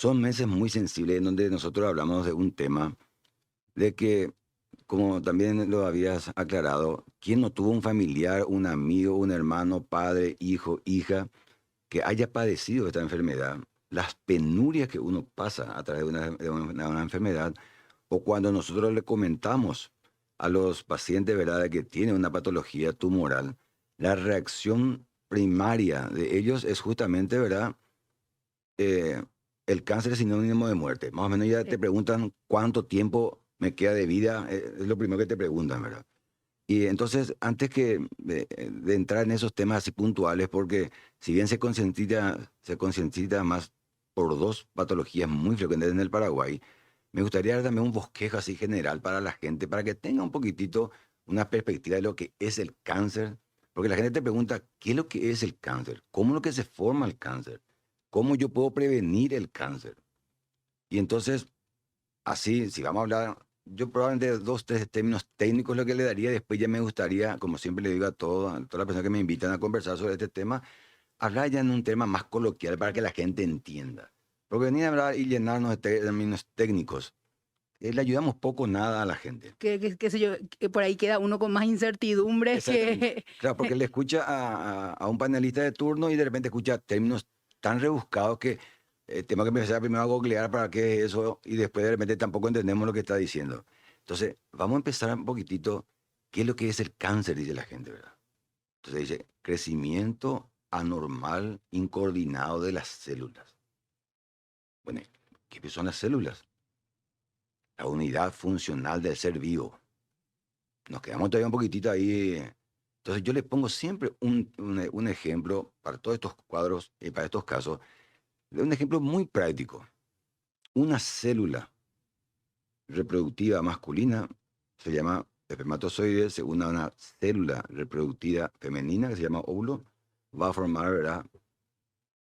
son meses muy sensibles en donde nosotros hablamos de un tema de que, como también lo habías aclarado, ¿quién no tuvo un familiar, un amigo, un hermano, padre, hijo, hija, que haya padecido esta enfermedad? Las penurias que uno pasa a través de una enfermedad, o cuando nosotros le comentamos a los pacientes, ¿verdad?, de que tienen una patología tumoral, la reacción primaria de ellos es justamente, ¿verdad?, eh, el cáncer es sinónimo de muerte. Más o menos ya te Eh, preguntan cuánto tiempo me queda de vida, es lo primero que te preguntan, ¿verdad? Y entonces, antes que de entrar en esos temas así puntuales, porque si bien se concientiza más por dos patologías muy frecuentes en el Paraguay, me gustaría dar también un bosquejo así general para la gente, para que tenga un poquitito una perspectiva de lo que es el cáncer, porque la gente te pregunta, ¿qué es lo que es el cáncer? ¿Cómo es lo que se forma el cáncer? ¿Cómo yo puedo prevenir el cáncer? Y entonces, así, si vamos a hablar, yo probablemente de dos, tres términos técnicos lo que le daría, después ya me gustaría, como siempre le digo a todas las personas que me invitan a conversar sobre este tema, hablar ya en un tema más coloquial para que la gente entienda. Porque venir a hablar y llenarnos de términos técnicos, le ayudamos poco o nada a la gente. qué sé yo, que por ahí queda uno con más incertidumbres Exactamente. que Claro, porque le escucha a un panelista de turno y de repente escucha términos tan rebuscados que tengo que empezar primero a googlear para qué es eso y después de repente tampoco entendemos lo que está diciendo. Entonces, vamos a empezar un poquitito. ¿Qué es lo que es el cáncer? Dice la gente, ¿verdad? Entonces dice, crecimiento anormal, incoordinado de las células. Bueno, ¿qué son las células? La unidad funcional del ser vivo. Nos quedamos todavía un poquitito ahí. Entonces yo le pongo siempre un ejemplo para todos estos cuadros y para estos casos, de un ejemplo muy práctico. Una célula reproductiva masculina se llama espermatozoide, según una célula reproductiva femenina que se llama óvulo, va a formar, ¿verdad?,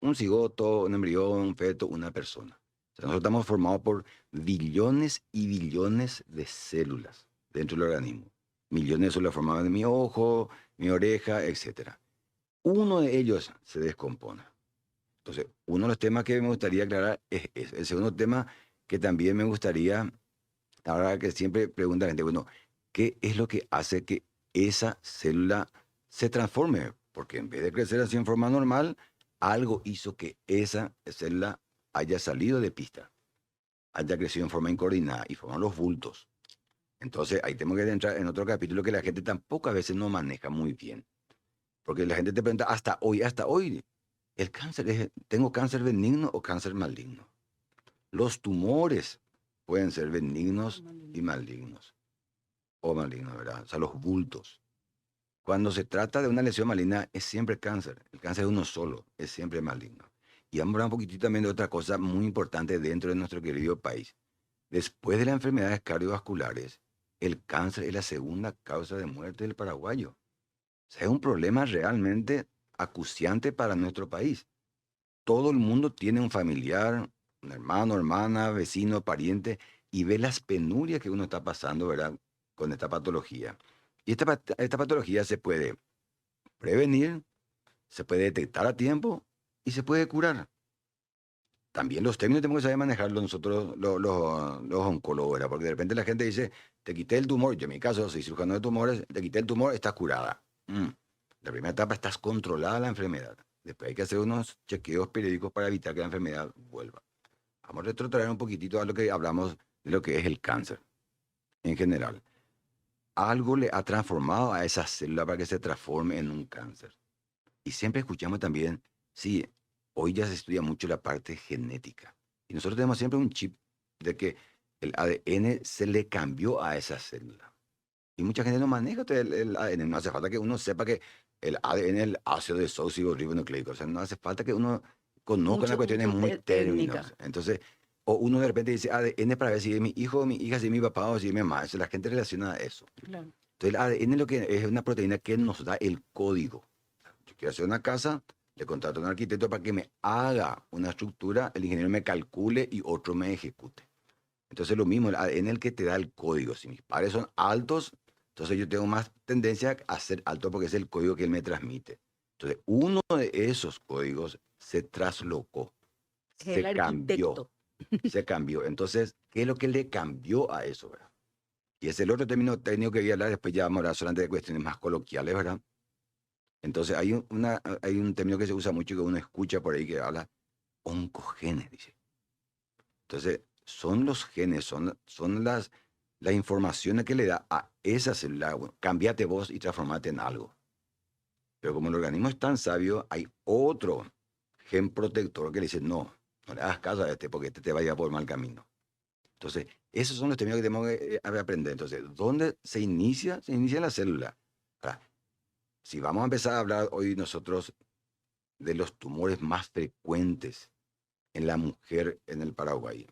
un cigoto, un embrión, un feto, una persona. O sea, nosotros estamos formados por billones y billones de células dentro del organismo. Millones de células formadas de mi ojo, mi oreja, etcétera. Uno de ellos se descompone. Entonces, uno de los temas que me gustaría aclarar es ese. El segundo tema que también me gustaría, ahora que siempre pregunta la gente, bueno, ¿qué es lo que hace que esa célula se transforme? Porque en vez de crecer así en forma normal, algo hizo que esa célula haya salido de pista, haya crecido en forma incoordinada y forman los bultos. Entonces, ahí tengo que entrar en otro capítulo que la gente tampoco a veces no maneja muy bien. Porque la gente te pregunta, hasta hoy, ¿tengo cáncer benigno o cáncer maligno? Los tumores pueden ser benignos y malignos. O malignos, ¿verdad? O sea, los bultos. Cuando se trata de una lesión maligna, es siempre cáncer. El cáncer es uno solo, es siempre maligno. Y vamos a hablar un poquitito también de otra cosa muy importante dentro de nuestro querido país. Después de las enfermedades cardiovasculares, el cáncer es la segunda causa de muerte del paraguayo. O sea, es un problema realmente acuciante para nuestro país. Todo el mundo tiene un familiar, un hermano, hermana, vecino, pariente, y ve las penurias que uno está pasando, ¿verdad?, con esta patología. Y esta patología se puede prevenir, se puede detectar a tiempo y se puede curar. También los términos tenemos que saber manejarlos nosotros, los oncólogos, ¿verdad? Porque de repente la gente dice, te quité el tumor, yo en mi caso soy cirujano de tumores, te quité el tumor, estás curada. La primera etapa estás controlada la enfermedad. Después hay que hacer unos chequeos periódicos para evitar que la enfermedad vuelva. Vamos a retrotraer un poquitito a lo que hablamos de lo que es el cáncer en general. Algo le ha transformado a esa célula para que se transforme en un cáncer. Y siempre escuchamos también, sí, hoy ya se estudia mucho la parte genética. Y nosotros tenemos siempre un chip de que el ADN se le cambió a esa célula. Y mucha gente no maneja el ADN. No hace falta que uno sepa que el ADN es el ácido desoxirribonucleico. O sea, no hace falta que uno conozca las cuestiones muy técnica. términos. Entonces, o uno de repente dice ADN para ver si es mi hijo, mi hija, si es mi papá o si es mi mamá. Eso, la gente relaciona a eso. Claro. Entonces, el ADN lo que es una proteína que nos da el código. Yo quiero hacer una casa, le contrato a un arquitecto para que me haga una estructura, el ingeniero me calcule y otro me ejecute. Entonces lo mismo, el ADN es el que te da el código. Si mis padres son altos, entonces yo tengo más tendencia a ser alto porque es el código que él me transmite. Entonces uno de esos códigos se traslocó, Es el se cambió. arquitecto. Se cambió. Entonces, ¿qué es lo que le cambió a eso, verdad? Y es el otro término técnico que voy a hablar, después ya vamos a hablar solamente de cuestiones más coloquiales, ¿verdad? Entonces, hay un término que se usa mucho que uno escucha por ahí que habla oncogenes, dice. Entonces, son los genes, son las informaciones que le da a esa célula. Bueno, cambiate vos y transformate en algo. Pero como el organismo es tan sabio, hay otro gen protector que le dice, no le hagas caso a este porque este te va a llevar por mal camino. Entonces, esos son los términos que tenemos que aprender. Entonces, ¿dónde se inicia? Se inicia en la célula. Ahora, si vamos a empezar a hablar hoy nosotros de los tumores más frecuentes en la mujer en el Paraguay.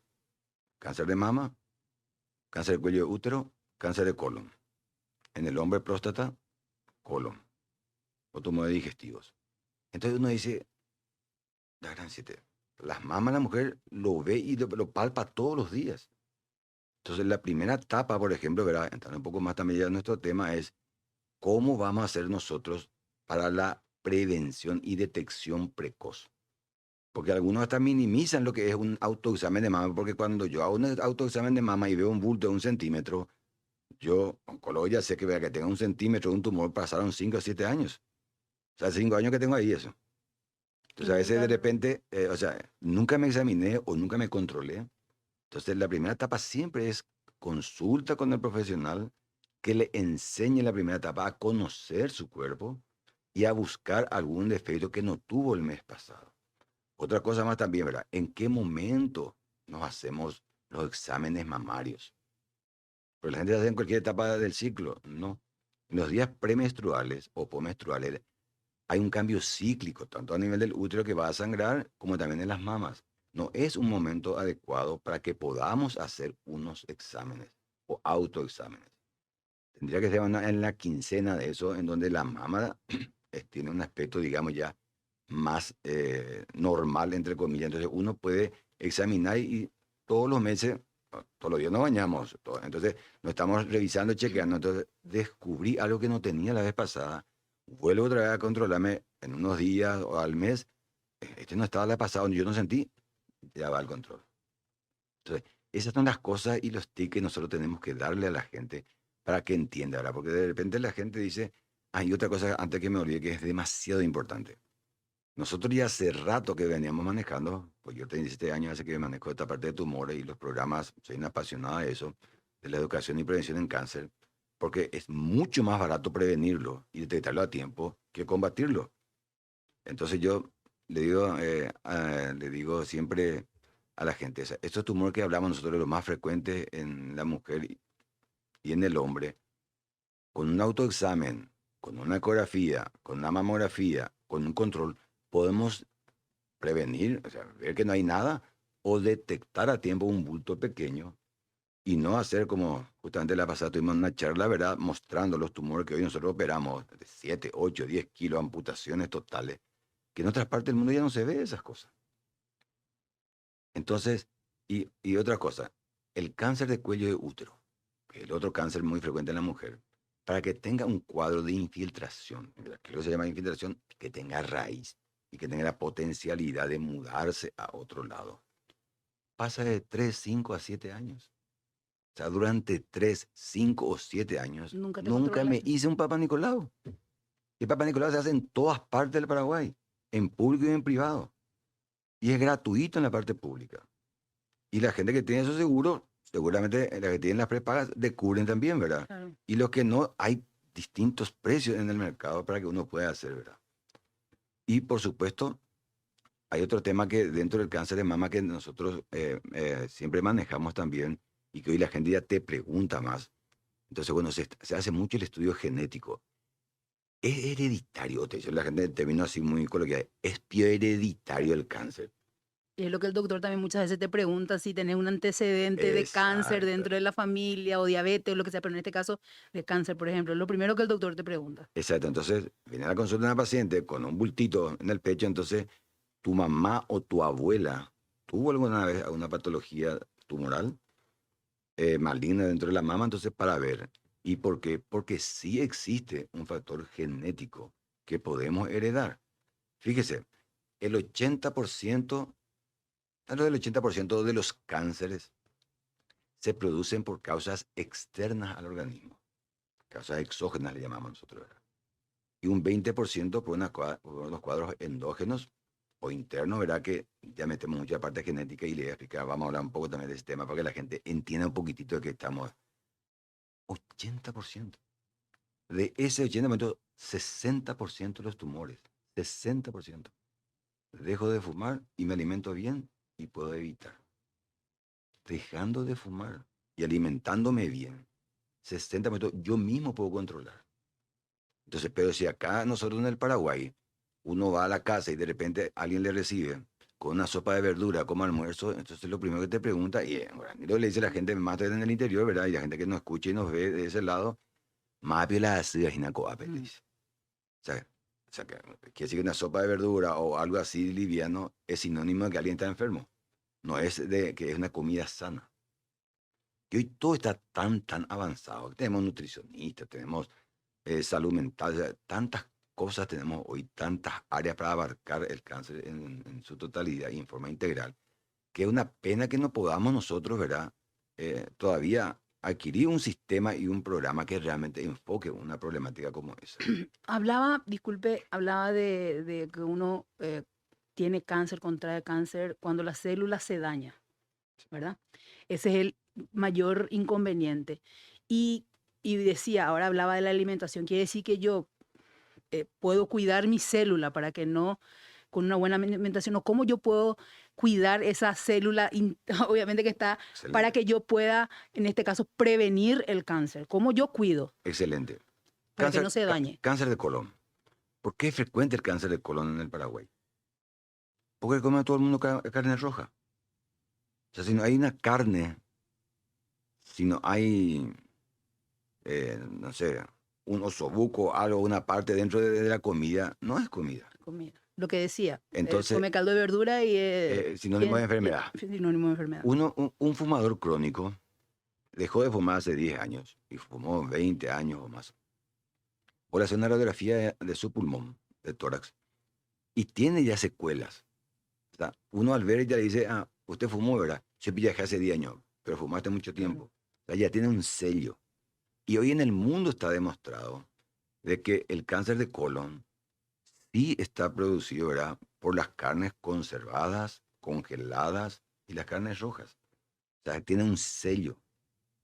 Cáncer de mama, cáncer de cuello de útero, cáncer de colon. En el hombre, próstata, colon. O tumores digestivos. Entonces uno dice, la gran siete, las mamas la mujer lo ve y lo palpa todos los días. Entonces la primera etapa, por ejemplo, ¿verdad? Entrando un poco más también ya en nuestro tema, es cómo vamos a hacer nosotros para la prevención y detección precoz. Porque algunos hasta minimizan lo que es un autoexamen de mama, porque cuando yo hago un autoexamen de mama y veo un bulto de 1 centímetro, yo, oncólogo, ya sé que, vea, que tenga 1 centímetro de un tumor, pasaron 5 o 7 años. O sea, 5 años que tengo ahí eso. Y Entonces a veces de nunca, repente, o sea, nunca me examiné o nunca me controlé. Entonces la primera etapa siempre es consulta con el profesional que le enseñe la primera etapa a conocer su cuerpo y a buscar algún defecto que no tuvo el mes pasado. Otra cosa más también, ¿verdad? ¿En qué momento nos hacemos los exámenes mamarios? Porque la gente se hace en cualquier etapa del ciclo. No. En los días premenstruales o postmenstruales hay un cambio cíclico, tanto a nivel del útero que va a sangrar como también en las mamas. No es un momento adecuado para que podamos hacer unos exámenes o autoexámenes. Tendría que ser en la quincena de eso, en donde la mama tiene un aspecto, digamos, ya más normal, entre comillas. Entonces uno puede examinar y todos los meses, todos los días nos bañamos. Entonces nos estamos revisando, chequeando. Entonces descubrí algo que no tenía la vez pasada. Vuelvo otra vez a controlarme en unos días o al mes. Este no estaba la pasada, yo no sentí, ya va el control. Entonces, esas son las cosas y los tips que nosotros tenemos que darle a la gente para que entienda, ¿verdad? Porque de repente la gente dice, hay otra cosa antes que me olvide que es demasiado importante. Nosotros ya hace rato que veníamos manejando, pues yo tengo 17 años hace que manejo esta parte de tumores y los programas, soy una apasionada de eso, de la educación y prevención en cáncer, porque es mucho más barato prevenirlo y detectarlo a tiempo que combatirlo. Entonces yo le digo siempre a la gente, o sea, estos tumores que hablamos nosotros, los más frecuentes en la mujer y en el hombre, con un autoexamen, con una ecografía, con una mamografía, con un control, podemos prevenir, o sea, ver que no hay nada, o detectar a tiempo un bulto pequeño y no hacer como justamente la pasada tuvimos una charla, ¿verdad? Mostrando los tumores que hoy nosotros operamos, de 7, 8, 10 kilos, amputaciones totales, que en otras partes del mundo ya no se ve esas cosas. Entonces, y otra cosa, el cáncer de cuello de útero, que es el otro cáncer muy frecuente en la mujer, para que tenga un cuadro de infiltración, ¿verdad? Que lo se llama infiltración, que tenga raíz y que tenga la potencialidad de mudarse a otro lado. Pasa de 3, 5 a 7 años. O sea, durante 3, 5 o 7 años, nunca te nunca me controlaste. hice un Papa Nicolau. Y el Papa Nicolau se hace en todas partes del Paraguay, en público y en privado. Y es gratuito en la parte pública. Y la gente que tiene esos seguros, seguramente la que tienen las prepagas, descubren también, ¿verdad? Claro. Y los que no, hay distintos precios en el mercado para que uno pueda hacer, ¿verdad? Y por supuesto, hay otro tema que dentro del cáncer de mama que nosotros siempre manejamos también y que hoy la gente ya te pregunta más. Entonces, bueno, se hace mucho el estudio genético. ¿Es hereditario? Te dice la gente en términos así muy coloquiales. ¿Es biohereditario el cáncer? Y es lo que el doctor también muchas veces te pregunta si tenés un antecedente de cáncer Exacto. dentro de la familia o diabetes o lo que sea, pero en este caso de cáncer, por ejemplo, es lo primero que el doctor te pregunta. Exacto. Entonces, viene a la consulta de una paciente con un bultito en el pecho. Entonces, tu mamá o tu abuela tuvo alguna vez alguna patología tumoral maligna dentro de la mama, entonces para ver. ¿Y por qué? Porque sí existe un factor genético que podemos heredar. Fíjese, el 80% Algo del 80% de los cánceres se producen por causas externas al organismo, causas exógenas le llamamos nosotros, ¿verdad? Y un 20% por unos cuadros endógenos o internos, ¿verdad? Que ya metemos mucha parte genética y le voy a explicar, vamos a hablar un poco también de este tema para que la gente entienda un poquitito de que estamos 80%. De ese 80%, 60% de los tumores, 60%. Dejo de fumar y me alimento bien y puedo evitar. Dejando de fumar y alimentándome bien, 60% yo mismo puedo controlar. Entonces, pero si acá nosotros en el Paraguay, uno va a la casa y de repente alguien le recibe con una sopa de verdura como almuerzo, entonces lo primero que te pregunta, y bueno, y luego le dice la gente más en el interior, ¿verdad? Y la gente que nos escucha y nos ve de ese lado, más piola así, le dice. O sea, quiere decir que una sopa de verdura o algo así liviano es sinónimo de que alguien está enfermo. No es de que es una comida sana. Y hoy todo está tan avanzado. Tenemos nutricionistas, tenemos salud mental, o sea, tantas cosas tenemos hoy, tantas áreas para abarcar el cáncer en su totalidad y en forma integral, que es una pena que no podamos nosotros, ¿verdad? Todavía adquirir un sistema y un programa que realmente enfoque una problemática como esa. Hablaba, disculpe, hablaba de que uno tiene cáncer, contrae cáncer cuando la célula se daña, ¿verdad? Ese es el mayor inconveniente. Y, y decía, ahora hablaba de la alimentación, quiere decir que yo puedo cuidar mi célula para que no, con una buena alimentación, o cómo yo puedo cuidar esa célula, obviamente que está, para Excelente, que yo pueda, en este caso, prevenir el cáncer. ¿Cómo yo cuido excelente. para que no se dañe? Cáncer de colon. ¿Por qué es frecuente el cáncer de colon en el Paraguay? Porque come todo el mundo carne roja. O sea, si no hay una carne, si no hay, no sé, un osobuco, algo, una parte dentro de la comida, no es comida. Comida. Lo que decía, Entonces, come caldo de verdura y sinónimo de enfermedad. sinónimo de enfermedad. Un fumador crónico dejó de fumar hace 10 años y fumó 20 años o más. O le hace una radiografía de su pulmón, de tórax, y tiene ya secuelas. O sea, uno al ver ya le dice, ah, usted fumó, ¿verdad? Yo viajé hace 10 años, pero fumaste mucho Claro. tiempo. O sea, ya tiene un sello. Y hoy en el mundo está demostrado de que el cáncer de colon sí está producido, ¿verdad? Por las carnes conservadas, congeladas y las carnes rojas. O sea, tiene un sello.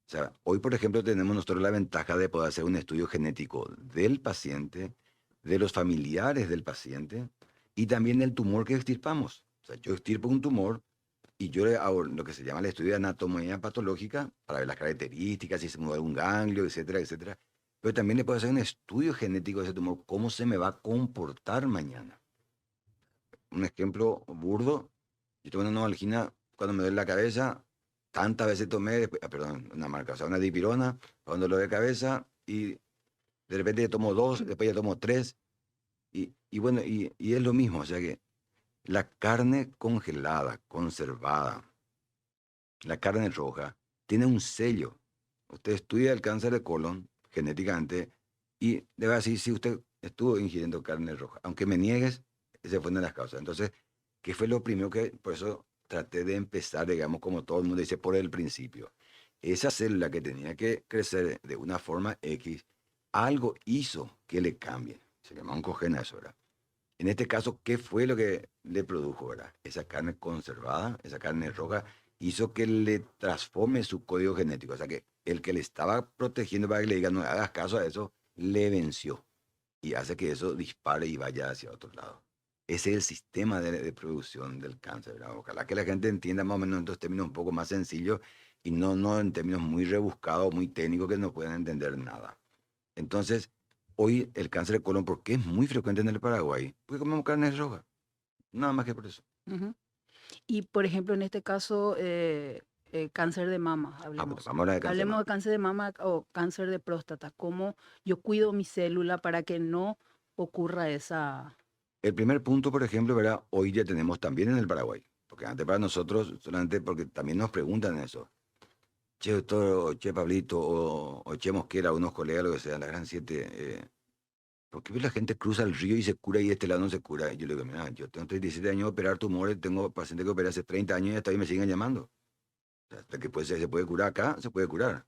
O sea, hoy, por ejemplo, tenemos nosotros la ventaja de poder hacer un estudio genético del paciente, de los familiares del paciente y también del tumor que extirpamos. O sea, yo extirpo un tumor y yo le hago lo que se llama el estudio de anatomía patológica para ver las características, si se mueve algún ganglio, etcétera, etcétera. Pero también le puedo hacer un estudio genético de ese tumor, cómo se me va a comportar mañana. Un ejemplo burdo, yo tengo una novalgina cuando me duele la cabeza, tantas veces tomé, perdón, una marca, o sea, una dipirona, cuando dolor de cabeza, y de repente ya tomo dos, después ya tomo tres, y bueno, y es lo mismo, o sea que la carne congelada, conservada, la carne roja, tiene un sello. Usted estudia el cáncer de colon genéticamente y debe decir si usted estuvo ingiriendo carne roja. Aunque me niegues, esa fue una de las causas. Entonces, ¿qué fue lo primero que, por eso traté de empezar, digamos, como todo el mundo dice, por el principio? Esa célula que tenía que crecer de una forma X, algo hizo que le cambie. Se llama oncogena eso, ¿verdad? En este caso, ¿qué fue lo que le produjo, verdad? Esa carne conservada, esa carne roja, hizo que le transforme su código genético. O sea que el que le estaba protegiendo para que le diga no hagas caso a eso, le venció. Y hace que eso dispare y vaya hacia otro lado. Ese es el sistema de producción del cáncer, ¿verdad? Ojalá que la gente entienda más o menos en estos términos un poco más sencillos y no en términos muy rebuscados, muy técnicos que no puedan entender nada. Entonces, hoy el cáncer de colon, ¿por qué es muy frecuente en el Paraguay? Porque comemos carne roja. Nada más que por eso. Ujú. Y, por ejemplo, en este caso, cáncer de mama, Bueno, hablemos. vamos a hablar de cáncer de Hablemos mama. de cáncer de mama o cáncer de próstata. ¿Cómo yo cuido mi célula para que no ocurra esa... El primer punto, por ejemplo, ¿verdad? Hoy ya tenemos también en el Paraguay. Porque antes para nosotros, solamente porque también nos preguntan eso. Che, doctor, o che, Pablito, o che Mosquera, unos colegas, lo que sea, la gran siete. ¿Por qué la gente cruza el río y se cura y de este lado no se cura? Y yo le digo, mira, yo tengo 37 años de operar tumores, tengo pacientes que operé hace 30 años y hasta ahí me siguen llamando. O sea, hasta que se puede curar acá, se puede curar.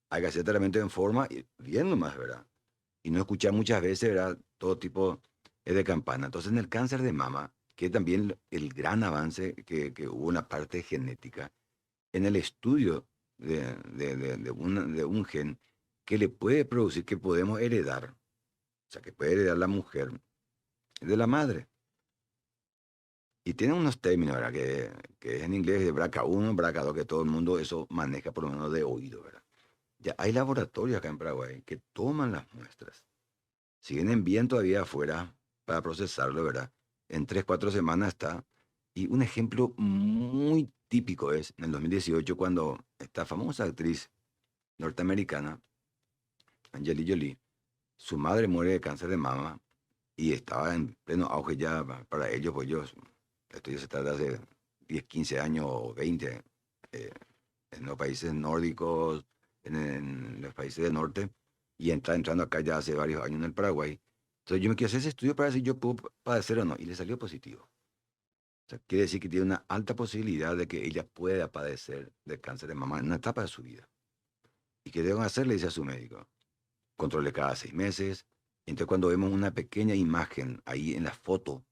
Hay que hacer tratamiento en forma y bien nomás, ¿verdad? Y no escuchar muchas veces, ¿verdad? Todo tipo de campana. Entonces, en el cáncer de mama, que también el gran avance que hubo una parte genética, en el estudio de un gen que le puede producir, que podemos heredar, o sea, que puede heredar la mujer de la madre. Y tiene unos términos, ¿verdad? Que es en inglés de BRCA1, BRCA2, que todo el mundo eso maneja por lo menos de oído, ¿verdad? Ya hay laboratorios acá en Paraguay que toman las muestras. Si vienen bien todavía afuera para procesarlo, ¿verdad? En 3, 4 semanas está. Y un ejemplo muy típico es en el 2018 cuando esta famosa actriz norteamericana, Angelina Jolie, su madre muere de cáncer de mama y estaba en pleno auge ya para ellos, pues ellos, esto ya se trata de hace 10, 15 años o 20, eh, en los países nórdicos, en los países del norte, y está entrando acá ya hace varios años en el Paraguay. Entonces yo me quiero hacer ese estudio para ver si yo puedo padecer o no, y le salió positivo. O sea, quiere decir que tiene una alta posibilidad de que ella pueda padecer de cáncer de mama en una etapa de su vida. ¿Y qué deben hacer? Le dice a su médico. Controle cada 6 meses. Entonces cuando vemos una pequeña imagen ahí en la foto,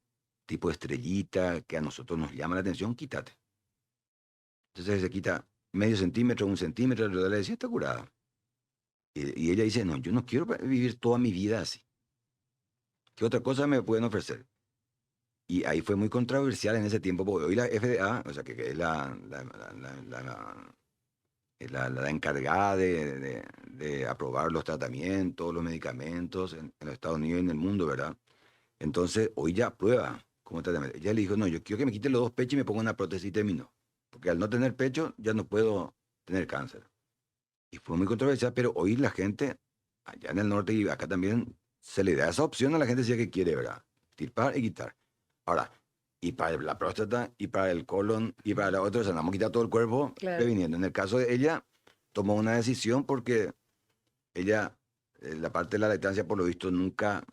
tipo estrellita, que a nosotros nos llama la atención, quítate. Entonces se quita medio centímetro, 1 centímetro, le decía, está curada. Y ella dice, no, yo no quiero vivir toda mi vida así. ¿Qué otra cosa me pueden ofrecer? Y ahí fue muy controversial en ese tiempo, porque hoy la FDA, o sea, que es la encargada de aprobar los tratamientos, los medicamentos en los Estados Unidos y en el mundo, ¿verdad? Entonces, hoy ya aprueba como tratamiento. Ella le dijo, no, yo quiero que me quiten los 2 pechos y me ponga una prótesis y terminó. Porque al no tener pecho, ya no puedo tener cáncer. Y fue muy controversial, pero hoy la gente, allá en el norte y acá también, se le da esa opción a la gente si es que quiere, ¿verdad? Tirpar y quitar. Ahora, y para la próstata, y para el colon, y para la otra, o sea, vamos a quitar todo el cuerpo Claro. previniendo. En el caso de ella, tomó una decisión porque ella, la parte de la lactancia, por lo visto, nunca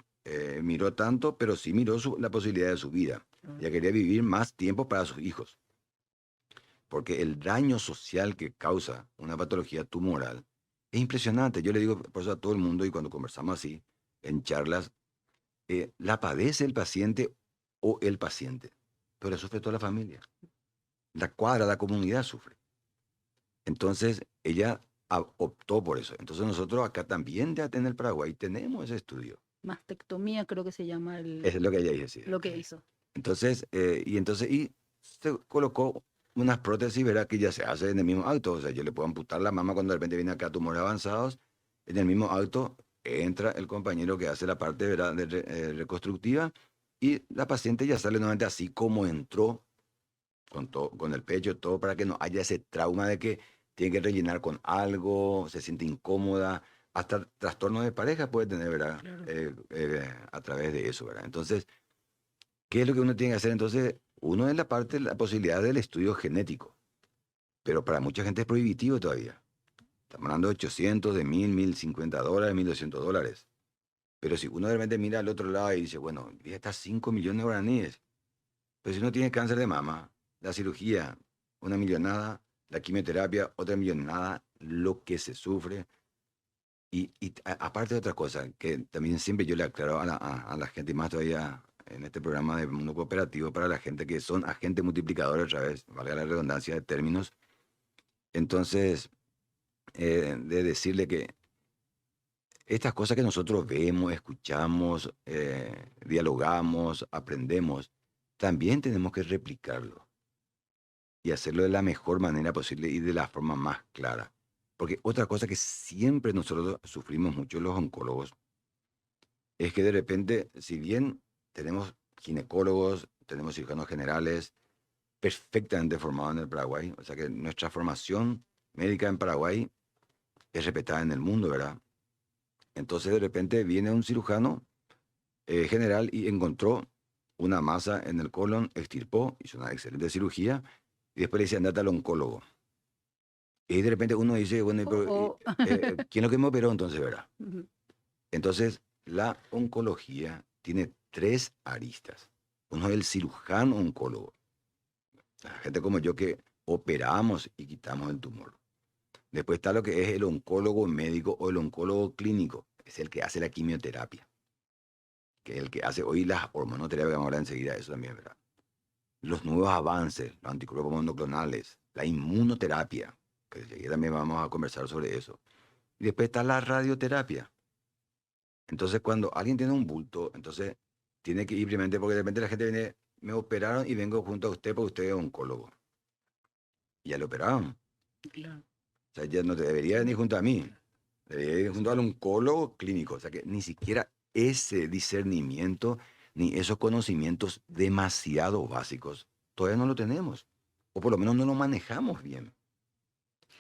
miró tanto, pero sí miró la posibilidad de su vida. Mm. Ella quería vivir más tiempo para sus hijos, porque el daño social que causa una patología tumoral es impresionante. Yo le digo por eso a todo el mundo y cuando conversamos así, en charlas, la padece el paciente o el paciente, pero sufre toda la familia. La cuadra, la comunidad sufre. Entonces, ella optó por eso. Entonces, nosotros acá también, ya en el Paraguay, tenemos ese estudio. Mastectomía creo que se llama Eso es lo que ella dice, sí. lo que hizo. Entonces, y se colocó unas prótesis, ¿verdad? Que ya se hace en el mismo acto. O sea, yo le puedo amputar la mama cuando de repente viene acá tumores avanzados. En el mismo acto entra el compañero que hace la parte, ¿verdad? Reconstructiva y la paciente ya sale nuevamente así como entró, con todo, con el pecho, todo para que no haya ese trauma de que tiene que rellenar con algo, se siente incómoda, hasta trastorno de pareja puede tener, ¿verdad? Claro. A través de eso, ¿verdad? Entonces, ¿qué es lo que uno tiene que hacer? Entonces, uno es la parte, la posibilidad del estudio genético, pero para mucha gente es prohibitivo todavía. Estamos hablando de 800, de 1000, $1050, $1200. Pero si uno de repente mira al otro lado y dice, bueno, ya está 5 millones de guaraníes, pero si uno tiene cáncer de mama, la cirugía, una millonada, la quimioterapia, otra millonada, lo que se sufre. Y aparte de otra cosa, que también siempre yo le aclaro a la gente, y más todavía en este programa de Mundo Cooperativo, para la gente que son agentes multiplicadores, otra vez, valga la redundancia de términos. Entonces, de decirle que estas cosas que nosotros vemos, escuchamos, dialogamos, aprendemos, también tenemos que replicarlo y hacerlo de la mejor manera posible y de la forma más clara. Porque otra cosa que siempre nosotros sufrimos mucho los oncólogos es que de repente, si bien tenemos ginecólogos, tenemos cirujanos generales perfectamente formados en el Paraguay, o sea que nuestra formación médica en Paraguay es respetada en el mundo, ¿verdad? Entonces de repente viene un cirujano general y encontró una masa en el colon, extirpó, hizo una excelente cirugía y después le dice, andate al oncólogo. Y de repente uno dice, bueno, O, pero, o- ¿quién es lo que me operó entonces, verdad? Ujú. Entonces, la oncología tiene tres aristas. Uno es el cirujano oncólogo, la gente como yo que operamos y quitamos el tumor. Después está lo que es el oncólogo médico o el oncólogo clínico, es el que hace la quimioterapia, que es el que hace hoy las hormonoterapias, que vamos a hablar enseguida de eso también, ¿verdad? Los nuevos avances, los anticuerpos monoclonales, la inmunoterapia, que también vamos a conversar sobre eso. Y después está la radioterapia. Entonces, cuando alguien tiene un bulto, entonces tiene que ir primero, porque de repente la gente viene, me operaron y vengo junto a usted porque usted es oncólogo. Y ya lo operaron. Claro. O sea, ya no te debería venir junto a mí. Debería ir junto al oncólogo clínico. O sea, que ni siquiera ese discernimiento ni esos conocimientos demasiado básicos todavía no lo tenemos. O por lo menos no lo manejamos bien.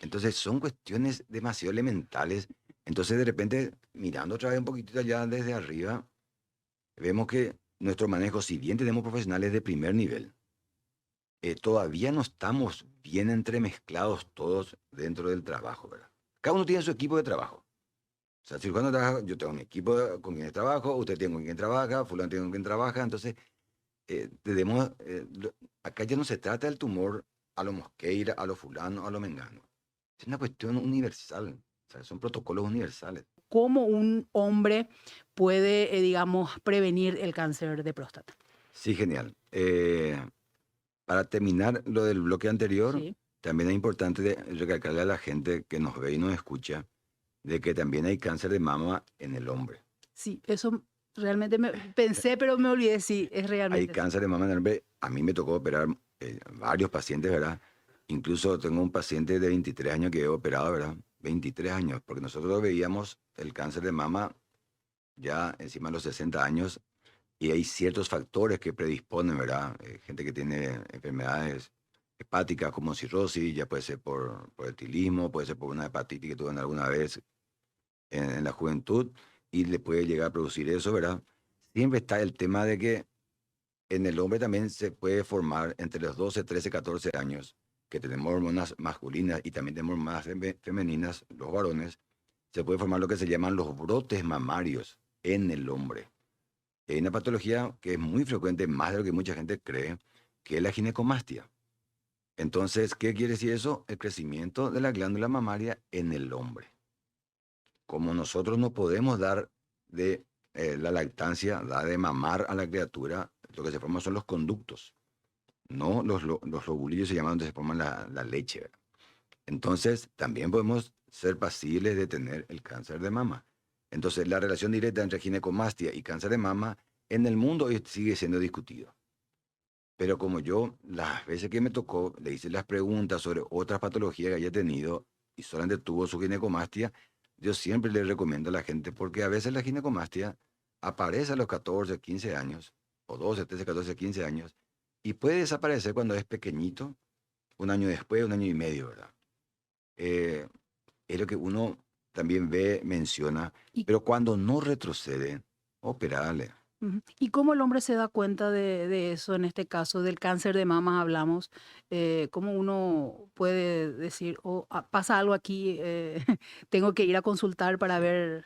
Entonces, son cuestiones demasiado elementales. Entonces, de repente, mirando otra vez un poquitito allá desde arriba, vemos que nuestro manejo, si bien tenemos profesionales de primer nivel, todavía no estamos bien entremezclados todos dentro del trabajo, ¿verdad? Cada uno tiene su equipo de trabajo. O sea, si cuando trabajo, yo tengo mi equipo con quien trabajo, usted tiene con quien trabaja, fulano tiene con quien trabaja, entonces, acá ya no se trata del tumor a lo Mosqueira, a lo fulano, a lo mengano. Es una cuestión universal, o sea, son protocolos universales. ¿Cómo un hombre puede, digamos, prevenir el cáncer de próstata? Sí, genial. Para terminar lo del bloque anterior, Sí, también es importante recalcarle a la gente que nos ve y nos escucha de que también hay cáncer de mama en el hombre. sí, eso realmente me pensé, pero me olvidé, sí, es Hay realmente así. cáncer de mama en el hombre. A mí me tocó operar varios pacientes, ¿verdad? Incluso tengo un paciente de 23 años que he operado, ¿verdad? 23 años, porque nosotros veíamos el cáncer de mama ya encima de los 60 años y hay ciertos factores que predisponen, ¿verdad? Gente que tiene enfermedades hepáticas como cirrosis, ya puede ser por etilismo, puede ser por una hepatitis que tuvo alguna vez en la juventud y le puede llegar a producir eso, ¿verdad? Siempre está el tema de que en el hombre también se puede formar entre los 12, 13, 14 años, que tenemos hormonas masculinas y también tenemos hormonas femeninas, los varones, se puede formar lo que se llaman los brotes mamarios en el hombre. Hay una patología que es muy frecuente, más de lo que mucha gente cree, que es la ginecomastia. Entonces, ¿qué quiere decir eso? El crecimiento de la glándula mamaria en el hombre. Como nosotros no podemos dar de la lactancia, dar de mamar a la criatura, lo que se forman son los conductos, no los lobulillos se llaman donde se forma la leche, ¿verdad? Entonces, también podemos ser pasibles de tener el cáncer de mama. Entonces, la relación directa entre ginecomastia y cáncer de mama en el mundo hoy sigue siendo discutido. Pero como yo, las veces que me tocó, le hice las preguntas sobre otras patologías que haya tenido y solamente tuvo su ginecomastia, yo siempre le recomiendo a la gente, porque a veces la ginecomastia aparece a los 14, 15 años, o 12, 13, 14, 15 años, y puede desaparecer cuando es pequeñito, un año después, un año y medio, ¿verdad? Eh, es lo que uno también ve, menciona, ¿Y, pero cuando no retrocede, operarle. ujú, ¿y cómo el hombre se da cuenta de eso, en este caso, del cáncer de mamas hablamos? ¿Cómo uno puede decir, oh, pasa algo aquí, tengo que ir a consultar para Sí. ver?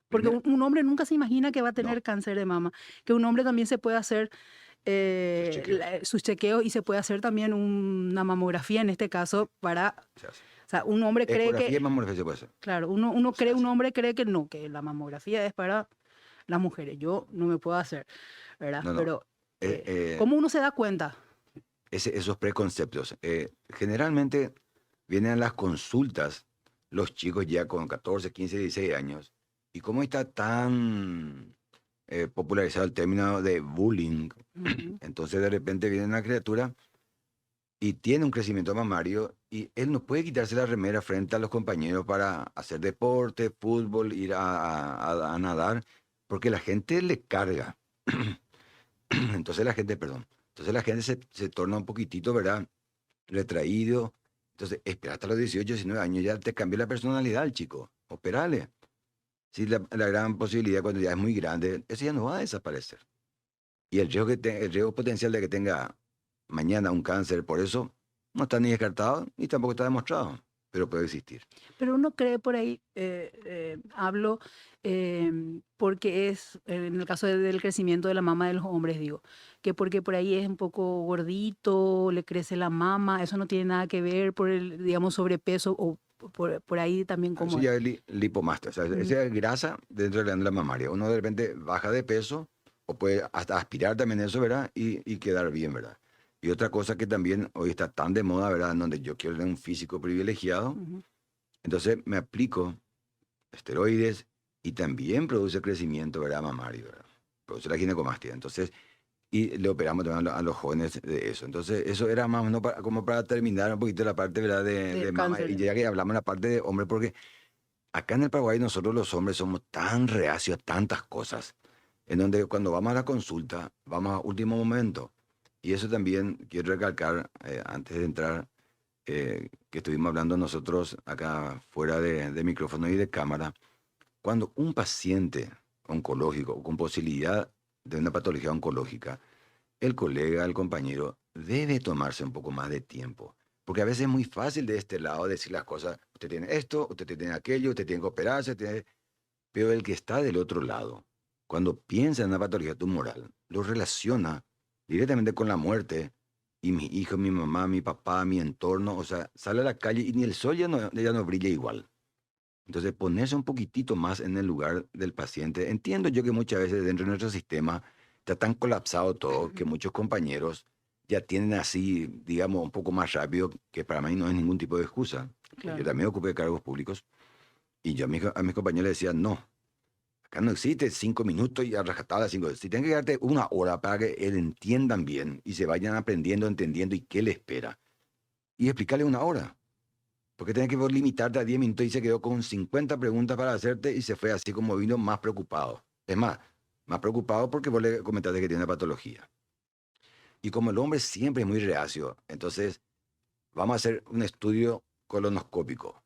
Porque Primero, un hombre nunca se imagina que va a no, tener cáncer de mama, que un hombre también se puede hacer sus chequeos sus chequeos y se puede hacer también una mamografía en este caso para, se hace. o sea, un hombre cree Ecografía y que, mamografía se puede hacer. claro, uno Se cree, un hace. hombre cree que no, que la mamografía es para las mujeres, yo no me puedo hacer, ¿verdad? No, no. Pero, eh, eh, ¿cómo uno se da cuenta? esos preconceptos. Generalmente vienen a las consultas los chicos ya con 14, 15, 16 años. Y cómo está tan popularizado el término de bullying, Ujú, entonces de repente viene una criatura y tiene un crecimiento mamario y él no puede quitarse la remera frente a los compañeros para hacer deporte, fútbol, ir a nadar, porque la gente le carga. Entonces la gente, perdón, entonces la gente se torna un poquitito, ¿verdad? Retraído. Entonces, espera hasta los 18, 19 años, ya te cambió la personalidad el chico. Operale. Sí, la gran posibilidad cuando ya es muy grande, eso ya no va a desaparecer. Y el riesgo, el riesgo potencial de que tenga mañana un cáncer, por eso no está ni descartado ni tampoco está demostrado. pero puede existir. Pero uno cree por ahí, hablo porque es, en el caso del crecimiento de la mama de los hombres, digo, que porque por ahí es un poco gordito, le crece la mama, eso no tiene nada que ver por el, digamos, sobrepeso o por ahí también Eso como es. ya es lipomasta, o sea, Ujú, esa es grasa dentro de la glándula mamaria. Uno de repente baja de peso o puede hasta aspirar también eso, ¿verdad? Y quedar bien, ¿verdad? Y otra cosa que también hoy está tan de moda, ¿verdad? En donde yo quiero tener un físico privilegiado, ujú. entonces me aplico esteroides y también produce crecimiento, ¿verdad? Mamario, ¿verdad? Produce la ginecomastia. Entonces, y le operamos también a los jóvenes de eso. Entonces, eso era más o menos como para terminar un poquito la parte, ¿verdad? De Del mama. Y cáncer. ya que hablamos de la parte de hombre, porque acá en el Paraguay nosotros los hombres somos tan reacios a tantas cosas, en donde cuando vamos a la consulta, vamos a último momento. Y eso también quiero recalcar antes de entrar, que estuvimos hablando nosotros acá fuera de micrófono y de cámara. Cuando un paciente oncológico o con posibilidad de una patología oncológica, el colega, el compañero, debe tomarse un poco más de tiempo. Porque a veces es muy fácil de este lado decir las cosas, usted tiene esto, usted tiene aquello, usted tiene que operarse, pero el que está del otro lado, cuando piensa en una patología tumoral, lo relaciona directamente con la muerte y mi hijo, mi mamá, mi papá, mi entorno, o sea, sale a la calle y ni el sol ya no brilla igual. Entonces, ponerse un poquitito más en el lugar del paciente. Entiendo yo que muchas veces dentro de nuestro sistema está tan colapsado todo que muchos compañeros ya tienen así, digamos, un poco más rápido, que para mí no es ningún tipo de excusa. Pues yo Claro. también ocupé cargos públicos y yo a mis compañeros les decía, no, acá no existe 5 minutos y a rajatabla 5. Si tienen que darte una hora para que entiendan bien y se vayan aprendiendo, entendiendo y qué le espera. Y explicarle una hora. Porque tenés que vos limitarte a 10 minutos y se quedó con 50 preguntas para hacerte y se fue así como vino más preocupado. Es más preocupado porque vos le comentaste que tiene una patología. Y como el hombre siempre es muy reacio, entonces vamos a hacer un estudio colonoscópico.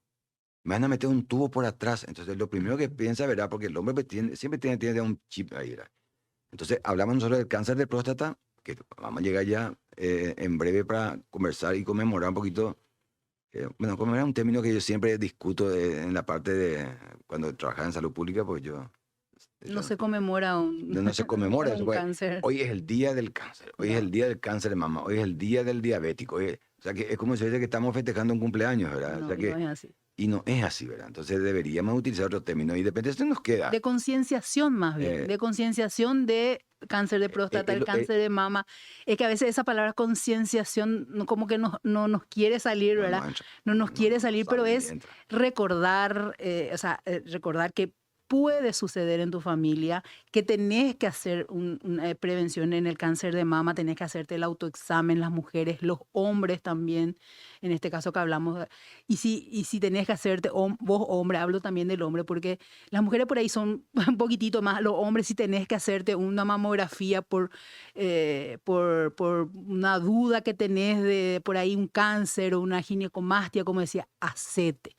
Me van a meter un tubo por atrás. Entonces lo primero que piensa, ¿verdad? Porque el hombre pues, siempre tiene un chip ahí, ¿verdad? Entonces hablamos nosotros del cáncer de próstata, que vamos a llegar ya en breve para conversar y conmemorar un poquito. Bueno, como era un término que yo siempre discuto en la parte de cuando trabajaba en salud pública, pues No yo se conmemora un, no se conmemora eso. un Pues, cáncer. hoy es el día del cáncer, hoy es el No, día del cáncer de mama, hoy es el día del diabético. O sea, que es como si dice que estamos festejando un cumpleaños, ¿verdad? O no, sea y no que, es así. y no es así, ¿verdad? Entonces deberíamos utilizar otro término y depende de esto nos queda. De concienciación más bien, Eh, de concienciación de cáncer de próstata, el el- el- cáncer de mama. Es que a veces esa palabra concienciación como que no nos quiere salir, no, ¿verdad? no entra, No nos quiere no salir, pero sale ni es entra. recordar, o sea, recordar que puede suceder en tu familia, que tenés que hacer una prevención en el cáncer de mama, tenés que hacerte el autoexamen, las mujeres, los hombres también, en este caso que hablamos. Y si tenés que hacerte, vos hombre, hablo también del hombre, porque las mujeres por ahí son un poquitito más, los hombres si tenés que hacerte una mamografía por una duda que tenés de por ahí un cáncer o una ginecomastia, como decía, hacete.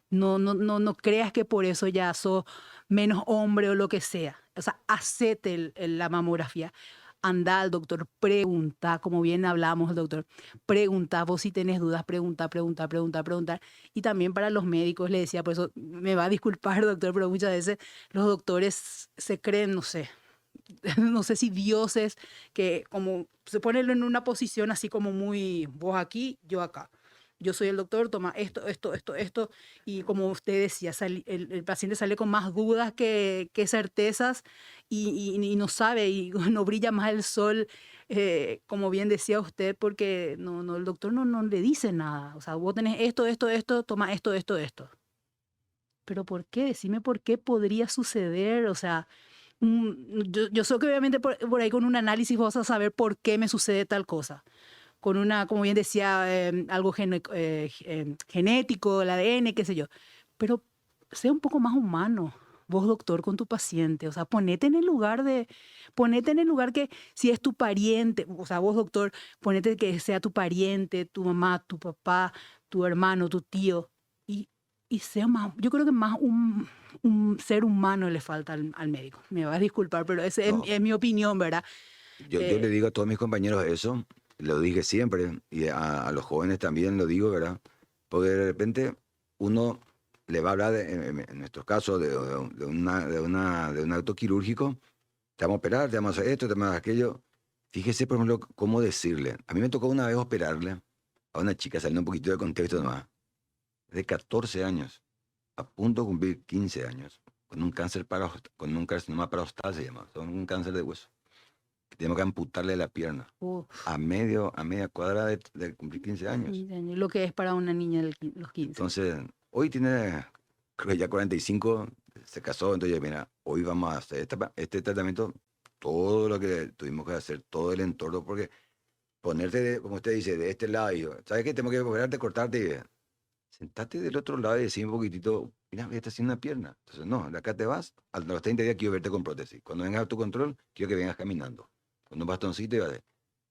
No creas que por eso ya sos menos hombre o lo que sea. O sea, hacete la mamografía. Anda al doctor, pregunta, como bien hablamos, doctor, pregunta, vos si tenés dudas, pregunta. Y también para los médicos, le decía, por eso me va a disculpar, doctor, pero muchas veces los doctores se creen, no sé, no sé si dioses, que como se ponen en una posición así como muy, vos aquí, yo acá. Yo soy el doctor, toma esto, y como usted decía, el paciente sale con más dudas que certezas y no sabe, y no brilla más el sol, como bien decía usted, porque el doctor no le dice nada. O sea, vos tenés esto, toma esto. Pero ¿por qué? Decime por qué podría suceder, o sea, yo sé que obviamente por ahí con un análisis vas a saber por qué me sucede tal cosa. Con una, como bien decía, algo genético, el ADN, qué sé yo. Pero sea un poco más humano, vos doctor, con tu paciente. O sea, ponete en el lugar que si es tu pariente, o sea, vos doctor, ponete que sea tu pariente, tu mamá, tu papá, tu hermano, tu tío. Y, y sea más, yo creo que más un ser humano le falta al médico. Me vas a disculpar, pero esa es, No, es mi opinión, ¿verdad? yo le Eh, digo a todos mis compañeros eso, lo dije siempre, y a los jóvenes también lo digo, ¿verdad? Porque de repente uno le va a hablar, en nuestro caso, de un acto quirúrgico. Te vamos a operar, te vamos a hacer esto, te vamos a hacer aquello. Fíjese, por ejemplo, cómo decirle. A mí me tocó una vez operarle a una chica, saliendo un poquito de contexto nomás, de 14 años, a punto de cumplir 15 años, con un cáncer con un carcinoma parostal se llama, con un cáncer de hueso. Tenemos que amputarle la pierna Uf, a media cuadra de cumplir 15 años. 15 años, lo que es para una niña de los 15. Entonces, hoy tiene, creo que ya 45, se casó, entonces, mira, hoy vamos a hacer este tratamiento, todo lo que tuvimos que hacer, todo el entorno, porque ponerte, como usted dice, de este lado, y yo, ¿sabes qué? Tengo que operarte, cortarte, y sentate del otro lado y decir un poquitito, mira, me está haciendo una pierna. Entonces, no, de acá te vas, a los 30 días quiero verte con prótesis. Cuando vengas a tu control, quiero que vengas caminando. Con un bastoncito y vas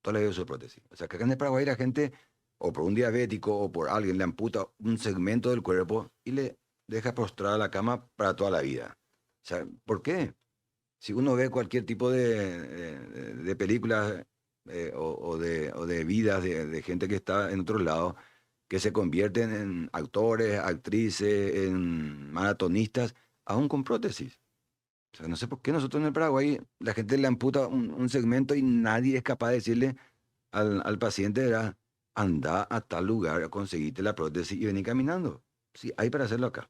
toda la vida uso prótesis. O sea, que acá en el Paraguay la gente, o por un diabético o por alguien, le amputa un segmento del cuerpo y le deja postrada a la cama para toda la vida. O sea, ¿por qué? Si uno ve cualquier tipo de películas o de vidas de gente que está en otros lados, que se convierten en actores, actrices, en maratonistas, aún con prótesis. O sea, no sé por qué nosotros en el Paraguay la gente le amputa un segmento y nadie es capaz de decirle al paciente, era, anda a tal lugar, conseguiste la prótesis y vení caminando. Sí, hay para hacerlo acá.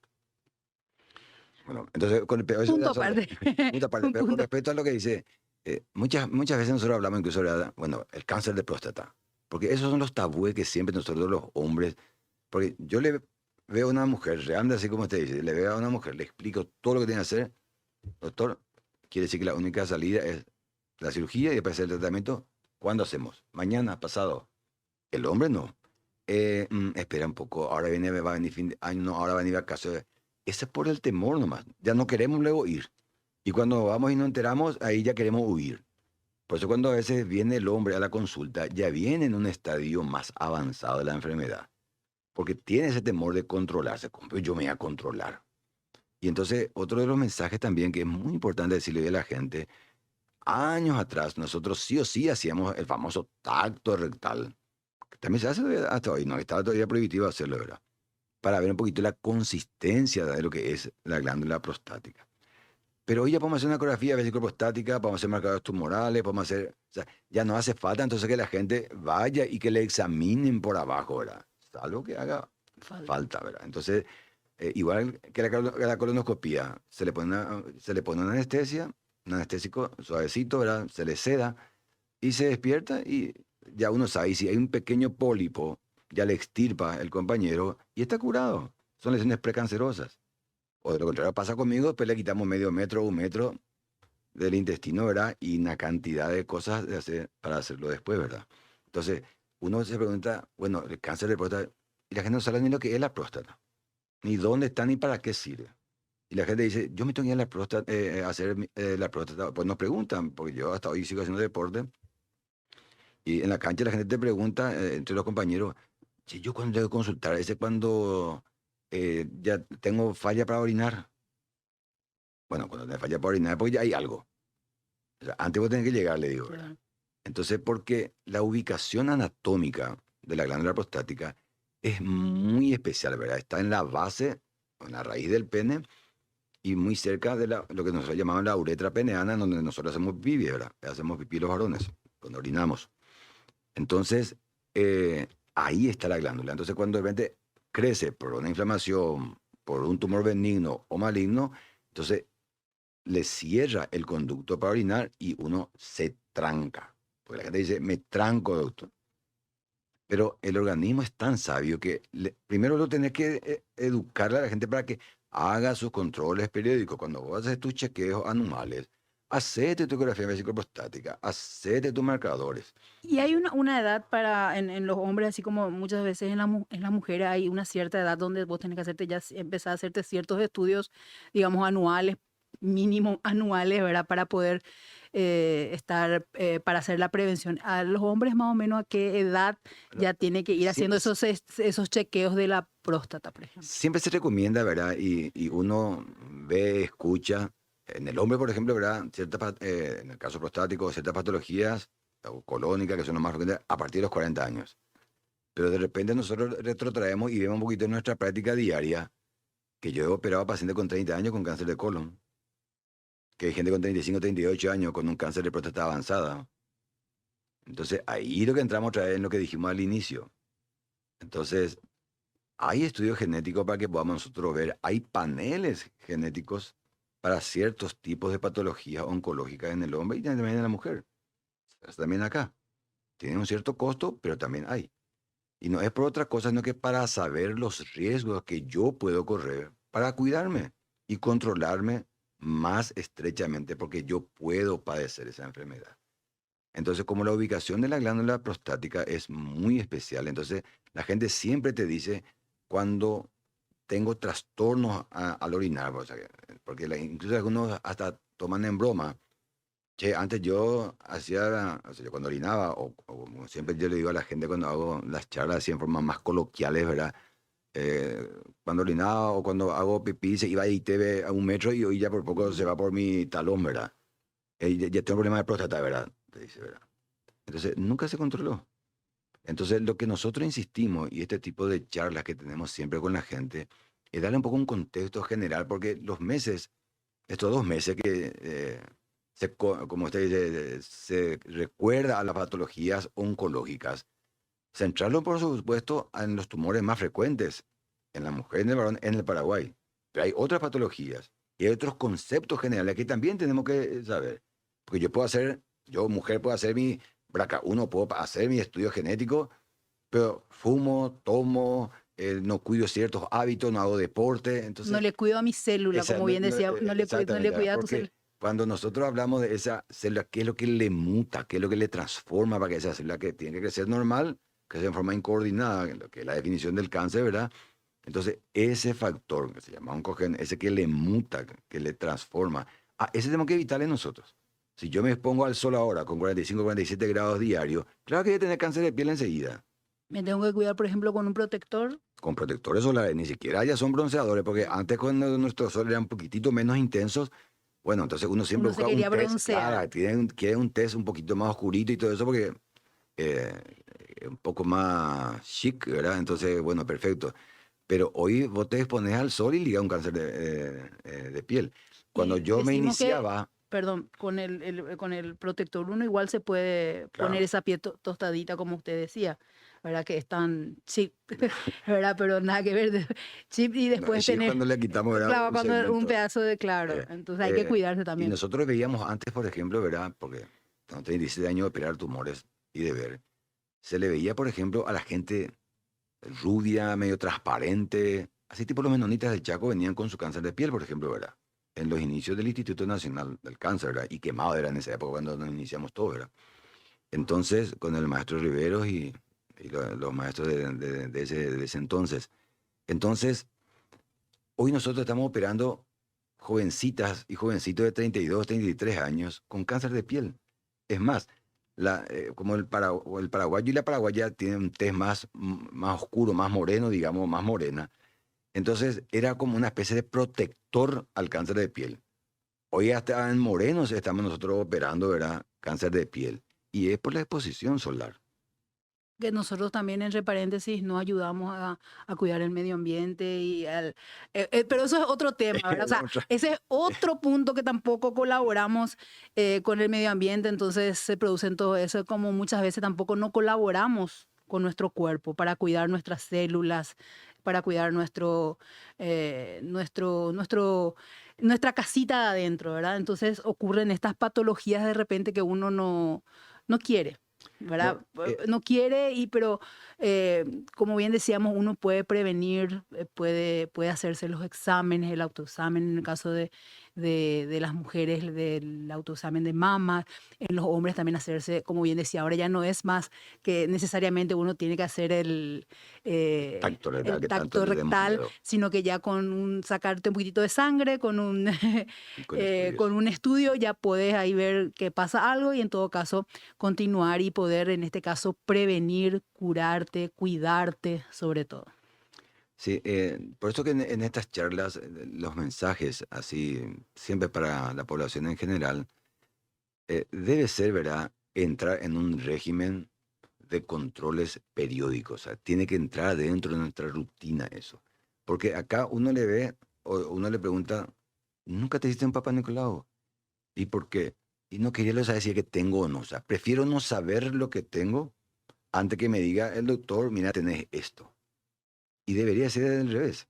Bueno, entonces, eso Punto ya son aparte. punto aparte, Un pero con punto. respecto a lo que dice, muchas veces nosotros hablamos incluso, ¿verdad? Bueno, el cáncer de próstata, porque esos son los tabúes que siempre nosotros los hombres, porque yo le veo a una mujer, realmente así como usted dice, le veo a una mujer, le explico todo lo que tiene que hacer, doctor, quiere decir que la única salida es la cirugía y después el tratamiento. ¿Cuándo hacemos? Mañana, pasado. El hombre no. Espera un poco, ahora viene, va a venir fin de año, no, ahora va a venir acaso. Ese es por el temor nomás. Ya no queremos luego ir. Y cuando vamos y nos enteramos, ahí ya queremos huir. Por eso cuando a veces viene el hombre a la consulta, ya viene en un estadio más avanzado de la enfermedad. Porque tiene ese temor de controlarse. Como yo me voy a controlar. Y entonces, otro de los mensajes también que es muy importante decirle a la gente, años atrás nosotros sí o sí hacíamos el famoso tacto rectal. Que también se hace hasta hoy, no está todavía prohibitivo hacerlo, ¿verdad? Para ver un poquito la consistencia de lo que es la glándula prostática. Pero hoy ya podemos hacer una ecografía vesículo-prostática, podemos hacer marcadores tumorales, podemos hacer, o sea, ya no hace falta entonces que la gente vaya y que le examinen por abajo, ¿verdad? Salvo que haga Falta. falta, ¿verdad? Entonces, igual que la colonoscopía, se le pone una anestesia, un anestésico suavecito, ¿verdad? Se le seda y se despierta y ya uno sabe, y si hay un pequeño pólipo, ya le extirpa el compañero y está curado. Son lesiones precancerosas. O de lo contrario pasa conmigo, después le quitamos medio metro, un metro del intestino, ¿verdad? Y una cantidad de cosas para hacerlo después, ¿verdad? Entonces, uno se pregunta, bueno, el cáncer de próstata, y la gente no sabe ni lo que es la próstata, ni dónde está, ni para qué sirve. Y la gente dice, yo me tengo que ir a la próstata, a hacer la próstata. Pues nos preguntan, porque yo hasta hoy sigo haciendo deporte, y en la cancha la gente te pregunta, entre los compañeros, si yo cuando tengo que consultar, ese cuando ya tengo falla para orinar. Bueno, cuando tenés falla para orinar, pues ya hay algo. O sea, antes vos tenés que llegar, le digo, ¿verdad? Claro. Entonces, porque la ubicación anatómica de la glándula prostática es muy especial, ¿verdad? Está en la base, en la raíz del pene y muy cerca de lo que nosotros llamamos la uretra peneana, donde nosotros hacemos pipí, ¿verdad? Hacemos pipí los varones, cuando orinamos. Entonces, ahí está la glándula. Entonces, cuando de repente crece por una inflamación, por un tumor benigno o maligno, entonces le cierra el conducto para orinar y uno se tranca. Porque la gente dice, me tranco, doctor. Pero el organismo es tan sabio que primero lo tenés que educarle a la gente para que haga sus controles periódicos. Cuando vos haces tus chequeos anuales, hacete tu ecografía vesículo-prostática, hacete tus marcadores. Y hay una edad para, en los hombres, así como muchas veces en las mujeres, hay una cierta edad donde vos tenés que hacerte ya, empezar a hacerte ciertos estudios, digamos, anuales, mínimo anuales, ¿verdad? Para poder estar, para hacer la prevención. A los hombres, más o menos, ¿a qué edad Pero ya tiene que ir haciendo siempre, esos chequeos de la próstata, por ejemplo? siempre se recomienda, ¿verdad? Y uno ve, escucha. En el hombre, por ejemplo, ¿verdad? En el caso prostático, ciertas patologías o colónicas que son las más frecuentes a partir de los 40 años. pero de repente nosotros retrotraemos y vemos un poquito en nuestra práctica diaria que yo he operado a pacientes con 30 años con cáncer de colon, que hay gente con 35, 38 años con un cáncer de próstata avanzada. Entonces, ahí lo que entramos otra vez en lo que dijimos al inicio. Entonces, hay estudios genéticos para que podamos nosotros ver, hay paneles genéticos para ciertos tipos de patologías oncológicas en el hombre y también en la mujer. También acá. Tiene un cierto costo, pero también hay. Y no es por otra cosa, sino que para saber los riesgos que yo puedo correr para cuidarme y controlarme más estrechamente, porque yo puedo padecer esa enfermedad. Entonces, como la ubicación de la glándula prostática es muy especial, entonces la gente siempre te dice cuando tengo trastornos al orinar, o sea, porque incluso algunos hasta toman en broma. Che, antes yo hacía, o sea, yo cuando orinaba, o como siempre yo le digo a la gente cuando hago las charlas así en forma más coloquiales, ¿verdad? Cuando orinaba o cuando hago pipí, se iba y te ve a 1 metro y hoy ya por poco se va por mi talón, ¿verdad? Ya tengo problemas de próstata, ¿verdad? Te dice, ¿verdad? Entonces, nunca se controló. Entonces, lo que nosotros insistimos, y este tipo de charlas que tenemos siempre con la gente, es darle un poco un contexto general, porque los meses, estos 2 meses que como usted dice, se recuerda a las patologías oncológicas, centrarlo, por supuesto, en los tumores más frecuentes, en la mujer y en el varón, en el Paraguay. Pero hay otras patologías y hay otros conceptos generales que también tenemos que saber. Porque yo mujer puedo hacer mi BRCA1, puedo hacer mi estudio genético, pero fumo, tomo, no cuido ciertos hábitos, no hago deporte, No entonces le cuido a mi célula, como bien decía, no le exactamente, ¿verdad? cuida a tu Porque célula. cuando nosotros hablamos de esa célula, ¿qué es lo que le muta? ¿Qué es lo que le transforma para que esa célula que tiene que crecer normal, crece en forma incoordinada, lo que es la definición del cáncer, ¿verdad? Entonces, ese factor que se llama oncogen, ese que le muta, que le transforma, ese tenemos que evitarle nosotros. Si yo me expongo al sol ahora con 45, 47 grados diarios, claro que voy a tener cáncer de piel enseguida. Me tengo que cuidar, por ejemplo, con un protector. Con protectores solares, ni siquiera ya son bronceadores, porque antes cuando nuestros soles eran un poquitito menos intensos, bueno, entonces uno siempre Uno se busca un quería test, broncear. claro, quiere un test un poquito más oscurito y todo eso, porque eh, un poco más chic, ¿verdad? Entonces, bueno, perfecto. Pero hoy vos te expones al sol y liga un cáncer de piel. Cuando Y yo me decimos que, iniciaba, perdón, con el protector uno igual se puede poner claro, esa piel tostadita, como usted decía, ¿verdad? Que es tan chip, ¿verdad? Pero nada que ver, chip y no, después sí es tener, cuando le quitamos, ¿verdad? claro, Un cuando un segmento. pedazo de claro, eh, entonces hay que eh, cuidarse y también. nosotros veíamos antes, por ejemplo, ¿verdad? Porque cuando tenía 17 años de operar tumores y de ver. Se le veía, por ejemplo, a la gente rubia, medio transparente, así tipo los menonitas del Chaco venían con su cáncer de piel, por ejemplo, ¿verdad? En los inicios del Instituto Nacional del Cáncer, ¿verdad? Y quemado era en esa época cuando nos iniciamos todo, ¿verdad? Entonces, con el maestro Riveros y los maestros de ese entonces. Entonces, hoy nosotros estamos operando jovencitas y jovencitos de 32, 33 años con cáncer de piel. Es más, como el paraguayo y la paraguaya tienen un tez más oscuro, más moreno, digamos, más morena. Entonces era como una especie de protector al cáncer de piel. Hoy hasta en morenos estamos nosotros operando, ¿verdad? Cáncer de piel. Y es por la exposición solar. Que nosotros también, entre paréntesis, no ayudamos a cuidar el medio ambiente pero eso es otro tema, ¿verdad? O sea, ese es otro punto que tampoco colaboramos con el medio ambiente, entonces se producen todo eso, como muchas veces tampoco no colaboramos con nuestro cuerpo para cuidar nuestras células, para cuidar nuestra casita de adentro, ¿verdad? Entonces ocurren estas patologías de repente que uno no quiere. ¿Verdad? No, No quiere, pero como bien decíamos, uno puede prevenir, puede hacerse los exámenes, el autoexamen en el caso de las mujeres, del autoexamen de mama, en los hombres también hacerse, como bien decía, ahora ya no es más que necesariamente uno tiene que hacer tacto letal el que tanto tacto le demos rectal, miedo sino que ya sacarte un poquitito de sangre, con estudios. con un estudio ya puedes ahí ver que pasa algo y en todo caso continuar y poder, en este caso, prevenir, curarte, cuidarte, sobre todo. Sí, por eso que en estas charlas los mensajes, así, siempre para la población en general, debe ser, ¿verdad?, entrar en un régimen de controles periódicos. O sea, tiene que entrar dentro de nuestra rutina eso. Porque acá uno le ve, o uno le pregunta, ¿nunca te hiciste un Papá Nicolau? ¿Y por qué? Y no quería saber si es que tengo o no. O sea, prefiero no saber lo que tengo antes que me diga el doctor, mira, tenés esto. Y debería ser al revés.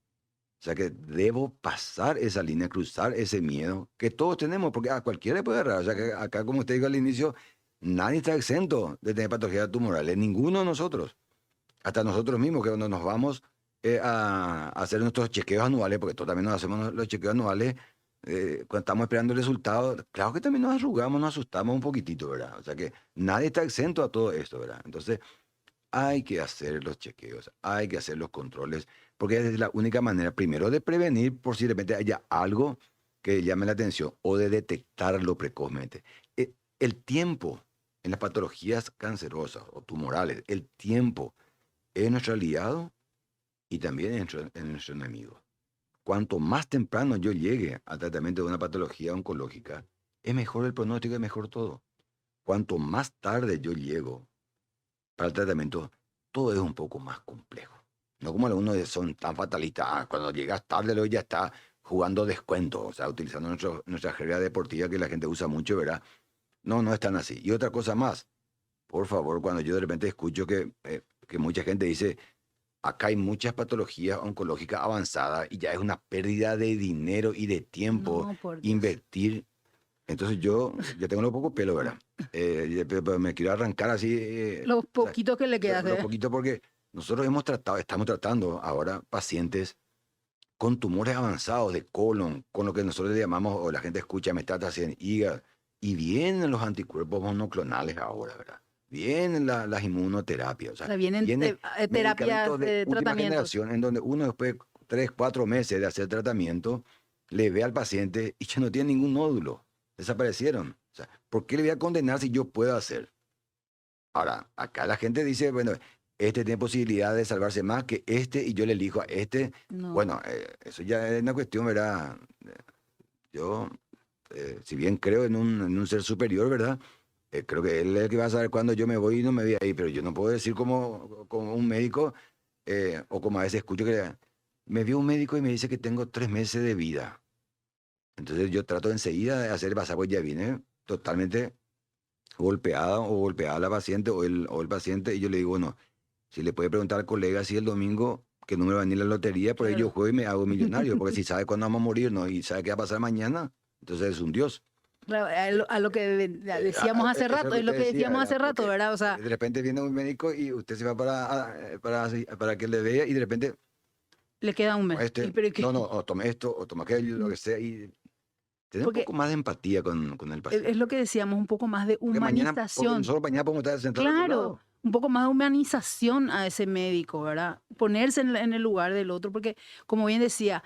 O sea que debo pasar esa línea, cruzar ese miedo que todos tenemos, porque a cualquiera le puede agarrar. O sea que acá, como usted dijo al inicio, nadie está exento de tener patologías tumorales, ninguno de nosotros. Hasta nosotros mismos, que cuando nos vamos a hacer nuestros chequeos anuales, porque todos también nos hacemos los chequeos anuales, cuando estamos esperando el resultado, claro que también nos arrugamos, nos asustamos un poquitito, ¿verdad? O sea que nadie está exento a todo esto, ¿verdad? Entonces, hay que hacer los chequeos, hay que hacer los controles, porque es la única manera, primero, de prevenir posiblemente haya algo que llame la atención o de detectarlo precozmente. El tiempo en las patologías cancerosas o tumorales, el tiempo es nuestro aliado y también es nuestro enemigo. Cuanto más temprano yo llegue al tratamiento de una patología oncológica, es mejor el pronóstico, es mejor todo. Cuanto más tarde yo llego para el tratamiento, todo es un poco más complejo. No como algunos son tan fatalistas, cuando llegas tarde luego ya está jugando descuento, o sea, utilizando nuestra jerga deportiva que la gente usa mucho, ¿verdad? No, no es tan así. Y otra cosa más, por favor, cuando yo de repente escucho que mucha gente dice, acá hay muchas patologías oncológicas avanzadas y ya es una pérdida de dinero y de tiempo No, por Dios. invertir. Entonces yo ya tengo un poco pelo, ¿verdad? Pero me quiero arrancar así, Los o sea, poquitos que le queda. lo poquito porque nosotros estamos tratando ahora pacientes con tumores avanzados de colon, con lo que nosotros le llamamos, o la gente escucha metástasis en hígado, y vienen los anticuerpos monoclonales ahora, ¿verdad? Vienen las inmunoterapias, o O sea, sea, vienen vienen terapias, medicamentos de última tratamientos. generación en donde uno después de 3, 4 meses de hacer tratamiento, le ve al paciente y ya no tiene ningún nódulo, desaparecieron. O sea, ¿por qué le voy a condenar si yo puedo hacer? Ahora, acá la gente dice, bueno, este tiene posibilidad de salvarse más que este y yo le elijo a este. No. Bueno, eso ya es una cuestión, ¿verdad? Yo, si bien creo en un ser superior, ¿verdad? Creo que él es el que va a saber cuándo yo me voy y no me voy a ir, pero yo no puedo decir como un médico, o como a veces escucho que me vio un médico y me dice que tengo 3 meses de vida. Entonces yo trato enseguida de hacer pasar, pues ya viene totalmente golpeada o golpeada la paciente o el paciente, y yo le digo, bueno, si le puede preguntar al colega si el domingo qué número va a venir la lotería, por ello yo Claro. juego y me hago millonario, porque si sabe cuándo vamos a morir, ¿no? Y sabe qué va a pasar mañana, entonces es un dios. Claro, a lo que decíamos hace Eso es lo rato, que es lo usted que decía, decíamos ¿verdad? hace rato, Porque ¿verdad? O sea, de repente viene un médico y usted se va para que le vea y de repente, le queda un mes. Y pero no, no, o tome esto, o toma aquello, lo que sea, y tener un porque poco más de empatía con el es paciente. lo que decíamos, un poco más de Porque mañana, porque humanización. nosotros mañana podemos estar sentados al otro Claro, lado. un poco más de humanización a ese médico, ¿verdad? Ponerse en el lugar del otro, porque como bien decía,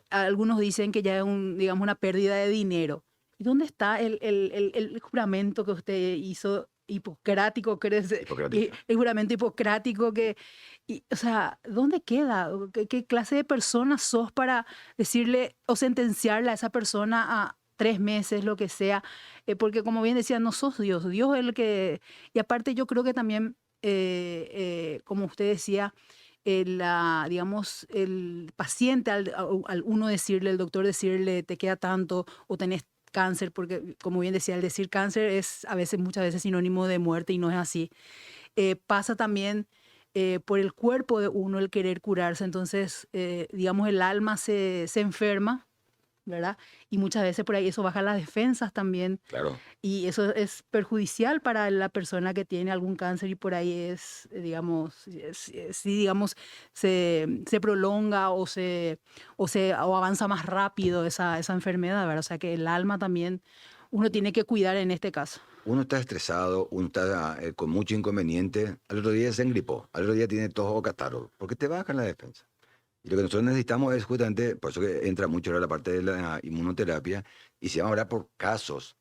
algunos dicen que ya es digamos, una pérdida de dinero. ¿Y dónde está el juramento que usted hizo hipocrático, Hipocrático. el juramento hipocrático o sea, ¿dónde queda? ¿Qué clase de persona sos para decirle o sentenciarle a esa persona a 3 meses, lo que sea? Porque como bien decía, no sos Dios, Dios es el que... Y aparte yo creo que también, como usted decía, digamos, el paciente, al uno decirle, el doctor decirle, te queda tanto o tenés cáncer, porque como bien decía, el decir cáncer es muchas veces sinónimo de muerte y no es así. Pasa también por el cuerpo de uno el querer curarse, entonces, digamos, el alma se enferma, ¿verdad? Y muchas veces por ahí eso baja las defensas también Claro. y eso es perjudicial para la persona que tiene algún cáncer y por ahí es, digamos, si digamos se prolonga o avanza más rápido esa enfermedad, ¿verdad? O sea que el alma también uno tiene que cuidar en este caso. Uno está estresado, uno está con mucho inconveniente. Al otro día se engripó, al otro día tiene tos o catarro, porque te bajan la defensa. Y lo que nosotros necesitamos es justamente, por eso que entra mucho ahora la parte de la inmunoterapia, y si vamos a hablar por casos,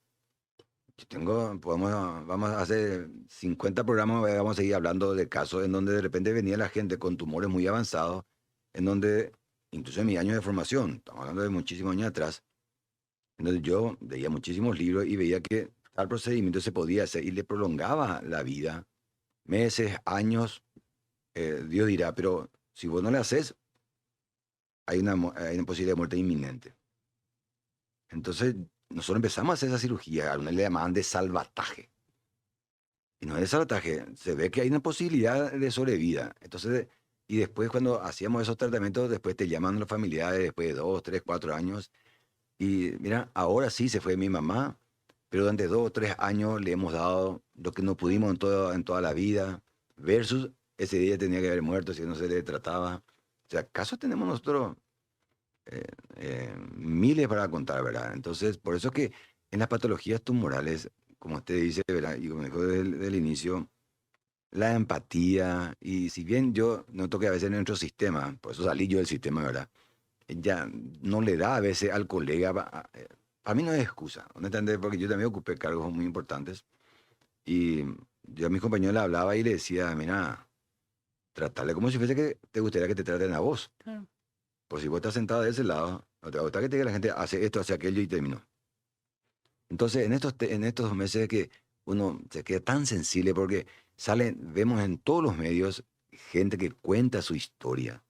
vamos a hacer 50 programas, vamos a seguir hablando de casos en donde de repente venía la gente con tumores muy avanzados, en donde, incluso en mis años de formación, estamos hablando de muchísimos años atrás, entonces yo veía muchísimos libros y veía que tal procedimiento se podía hacer y le prolongaba la vida meses, años, Dios dirá, pero si vos no le haces, hay una posibilidad de muerte inminente. Entonces, nosotros empezamos a hacer esa cirugía, algunos le llamaban de salvataje. Y no es de salvataje, se ve que hay una posibilidad de sobrevida. Entonces, y después cuando hacíamos esos tratamientos, después te llaman los familiares, después de 2, 3, 4 años. Y mira, ahora sí se fue mi mamá, pero durante 2 o 3 años le hemos dado lo que no pudimos en toda la vida, versus ese día tenía que haber muerto si no se le trataba. O sea, casos tenemos nosotros miles para contar, ¿verdad? Entonces, por eso es que en las patologías tumorales, como usted dice, ¿verdad? Y como dijo del inicio, la empatía, y si bien yo noto que a veces en nuestro sistema, por eso salí yo del sistema, ¿verdad? Ya no le da a veces al colega, para mí no es excusa, honestamente, porque yo también ocupé cargos muy importantes, y yo a mis compañeros le hablaba y le decía, mira, tratarle como si fuese que te gustaría que te traten a vos. Claro. Pues si vos estás sentado de ese lado, no te va a gustar que te diga la gente, hace esto, hace aquello y terminó. Entonces, en estos meses que uno se queda tan sensible porque vemos en todos los medios gente que cuenta su historia,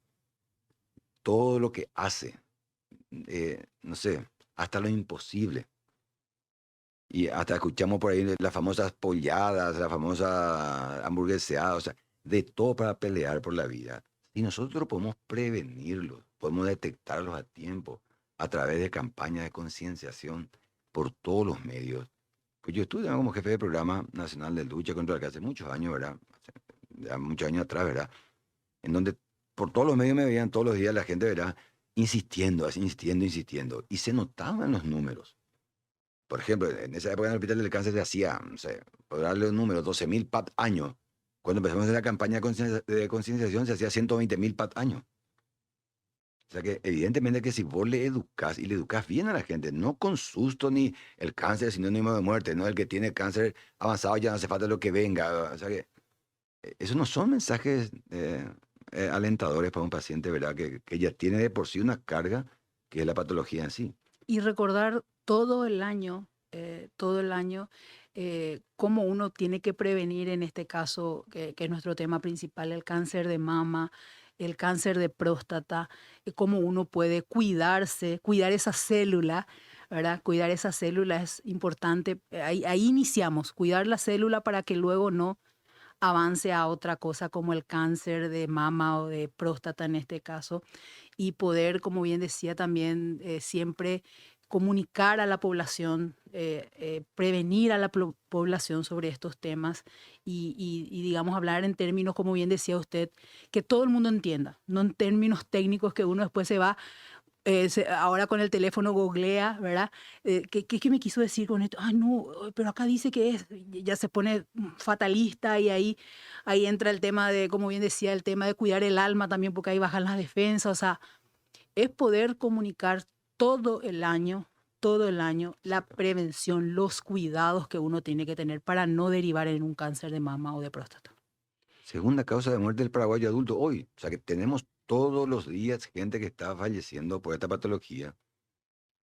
todo lo que hace, no sé, hasta lo imposible. Y hasta escuchamos por ahí las famosas polladas, la famosa hamburgueseada, o sea, de todo para pelear por la vida. Y nosotros podemos prevenirlos, podemos detectarlos a tiempo a través de campañas de concienciación por todos los medios. Pues yo estuve también como jefe de programa nacional de lucha contra el cáncer hace muchos años, ¿verdad? Ya muchos años atrás, ¿verdad? En donde por todos los medios me veían todos los días la gente, ¿verdad? Insistiendo, así, insistiendo, insistiendo. Y se notaban los números. Por ejemplo, en esa época en el Hospital del Cáncer se hacía, no sé, por darle un número, 12.000 PAP año. Cuando empezamos a hacer la campaña de concienciación se hacía 120.000 PAP año. O sea que evidentemente que si vos le educás y le educás bien a la gente, no con susto ni el cáncer es sinónimo de muerte, no el que tiene cáncer avanzado ya no hace falta lo que venga. O sea que esos no son mensajes alentadores para un paciente, ¿verdad? Que ya tiene de por sí una carga que es la patología en sí. Y recordar todo el año, cómo uno tiene que prevenir en este caso, que es nuestro tema principal, el cáncer de mama, el cáncer de próstata, cómo uno puede cuidarse, cuidar esa célula, ¿verdad? Cuidar esa célula es importante. Ahí iniciamos, cuidar la célula para que luego no avance a otra cosa como el cáncer de mama o de próstata en este caso, y poder, como bien decía también, siempre comunicar a la población, prevenir a la población sobre estos temas y, digamos, hablar en términos, como bien decía usted, que todo el mundo entienda, no en términos técnicos que uno después se va ahora con el teléfono googlea, ¿verdad? ¿Qué me quiso decir con esto? Ah, no, pero acá dice que es, y ya se pone fatalista y ahí entra el tema de, como bien decía, el tema de cuidar el alma también, porque ahí bajan las defensas, o sea, es poder comunicar todo el año, la Exacto. prevención, los cuidados que uno tiene que tener para no derivar en un cáncer de mama o de próstata. Segunda causa de muerte del paraguayo adulto hoy. O sea que tenemos todos los días gente que está falleciendo por esta patología.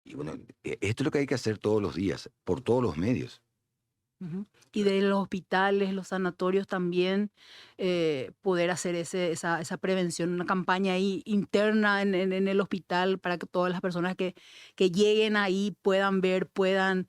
Y bueno, esto es lo que hay que hacer todos los días, por todos los medios. Ujú. O Y sea, de los hospitales, los sanatorios también, poder hacer esa prevención, una campaña ahí interna en el hospital para que todas las personas que lleguen ahí puedan ver, puedan,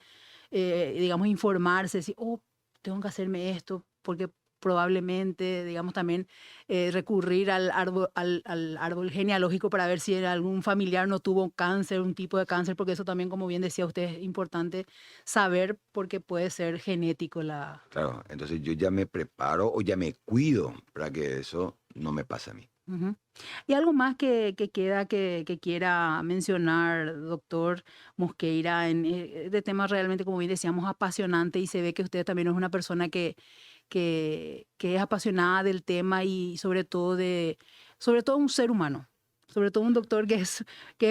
digamos, informarse, si, oh, tengo que hacerme esto, porque probablemente, digamos, también recurrir al árbol genealógico para ver si algún familiar no tuvo cáncer, un tipo de cáncer, porque eso también, como bien decía usted, es importante saber porque puede ser genético la... claro, entonces yo ya me preparo o ya me cuido para que eso no me pase a mí. Ujú. ¿Y algo más que queda que quiera mencionar, doctor Mosqueira, de temas realmente, como bien decíamos, apasionante y se ve que usted también es una persona que es apasionada del tema y sobre todo un ser humano, sobre todo un doctor que es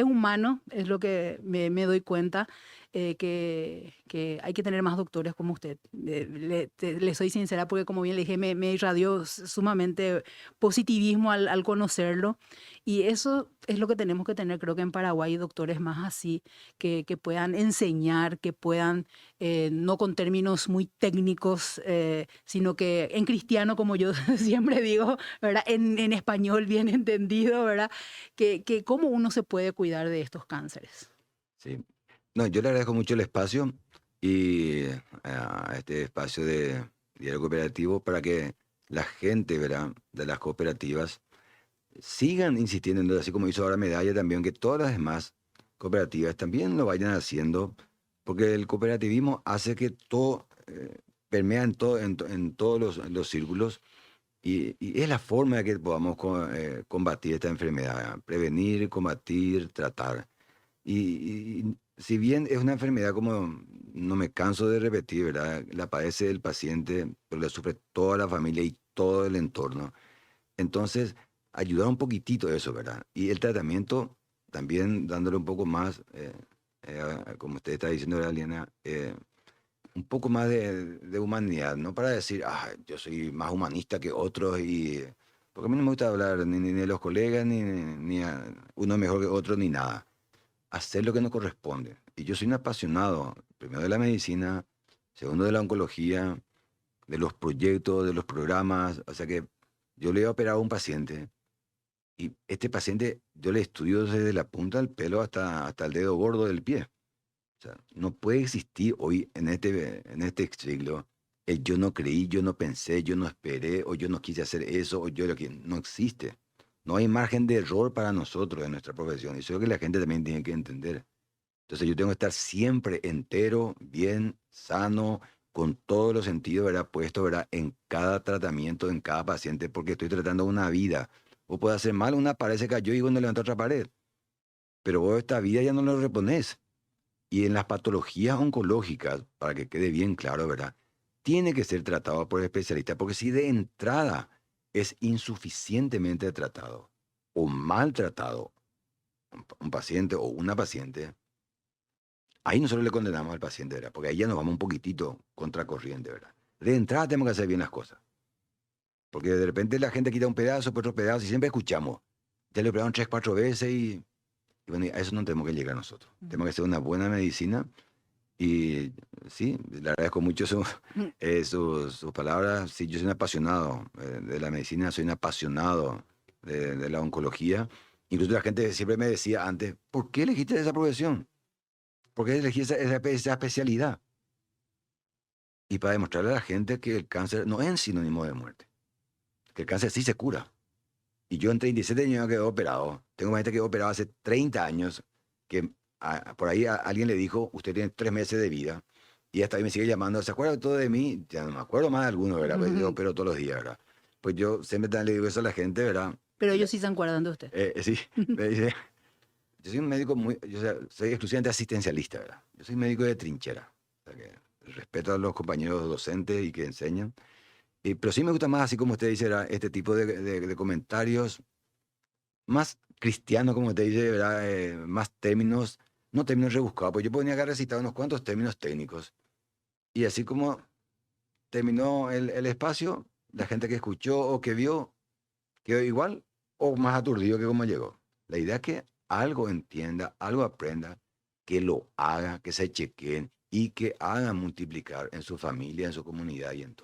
humano, es lo que me doy cuenta. que hay que tener más doctores como usted. Le soy sincera porque, como bien le dije, me irradió sumamente positivismo al conocerlo. Y eso es lo que tenemos que tener, creo que en Paraguay, doctores más así, que puedan enseñar, que puedan, no con términos muy técnicos, sino que en cristiano, como yo siempre digo, ¿verdad? En español bien entendido, ¿verdad? Que cómo uno se puede cuidar de estos cánceres. Sí. No, yo le agradezco mucho el espacio y a este espacio de diario cooperativo para que la gente, ¿verdad? De las cooperativas sigan insistiendo, en así como hizo ahora Medalla también, que todas las demás cooperativas también lo vayan haciendo, porque el cooperativismo hace que todo permea en todos los círculos y es la forma de que podamos combatir esta enfermedad, prevenir, combatir, tratar. Y si bien es una enfermedad como no me canso de repetir, ¿verdad? La padece el paciente, pero la sufre toda la familia y todo el entorno. Entonces, ayudar un poquitito eso, ¿verdad? Y el tratamiento también dándole un poco más, como usted está diciendo, ¿verdad, Liana? Un poco más de humanidad, no para decir, ah, yo soy más humanista que otros y... Porque a mí no me gusta hablar ni de los colegas, ni uno mejor que otro, ni nada. Hacer lo que nos corresponde. Y yo soy un apasionado, primero de la medicina, segundo de la oncología, de los proyectos, de los programas. O sea que yo le he operado a un paciente y este paciente yo le estudio desde la punta del pelo hasta el dedo gordo del pie. O sea, no puede existir hoy en este siglo el yo no creí, yo no pensé, yo no esperé, o yo no quise hacer eso, o yo lo que... No existe. No hay margen de error para nosotros en nuestra profesión. Y eso es lo que la gente también tiene que entender. Entonces yo tengo que estar siempre entero, bien, sano, con todos los sentidos, ¿verdad? Puesto, ¿verdad? En cada tratamiento, en cada paciente, porque estoy tratando una vida. O puede hacer mal, una pared se cayó y uno levantó otra pared. Pero vos esta vida ya no lo reponés. Y en las patologías oncológicas, para que quede bien claro, ¿verdad? Tiene que ser tratado por especialistas, porque si de entrada es insuficientemente tratado o maltratado un paciente o una paciente, ahí nosotros le condenamos al paciente, ¿verdad? Porque ahí ya nos vamos un poquitito contracorriente, ¿verdad? De entrada tenemos que hacer bien las cosas. Porque de repente la gente quita un pedazo por otro pedazo y siempre escuchamos. Ya le operaron 3, 4 veces y bueno, a eso no tenemos que llegar nosotros. Ujú. Tenemos que hacer una buena medicina. Y sí, le agradezco mucho Mm. sus palabras. Sí, yo soy un apasionado de la medicina, soy un apasionado de la oncología. Incluso la gente siempre me decía antes, ¿por qué elegiste esa profesión? ¿Por qué elegiste esa especialidad? Y para demostrarle a la gente que el cáncer no es sinónimo de muerte, que el cáncer sí se cura. Y yo en 37 años quedé operado. Tengo gente que quedó operado hace 30 años, que por ahí alguien le dijo, usted tiene 3 meses de vida. Y hasta ahí me sigue llamando, ¿se acuerda todo de mí? Ya no me acuerdo más de algunos, ¿verdad? Pues yo opero todos los días, ¿verdad? Pues yo siempre también le digo eso a la gente, ¿verdad? Pero Y ellos sí se acuerdan de usted. sí, me dice, yo soy un médico muy, yo soy exclusivamente asistencialista, ¿verdad? Yo soy médico de trinchera. O sea que respeto a los compañeros docentes y que enseñan. Pero sí me gusta más, así como usted dice, ¿verdad? Este tipo de comentarios más cristiano, como te dice, ¿verdad? Más términos, no términos rebuscados, pues yo ponía acá recitar unos cuantos términos técnicos. Y así como terminó el espacio, la gente que escuchó o que vio quedó igual o más aturdido que como llegó. La idea es que algo entienda, algo aprenda, que lo haga, que se chequeen y que haga multiplicar en su familia, en su comunidad y en todo.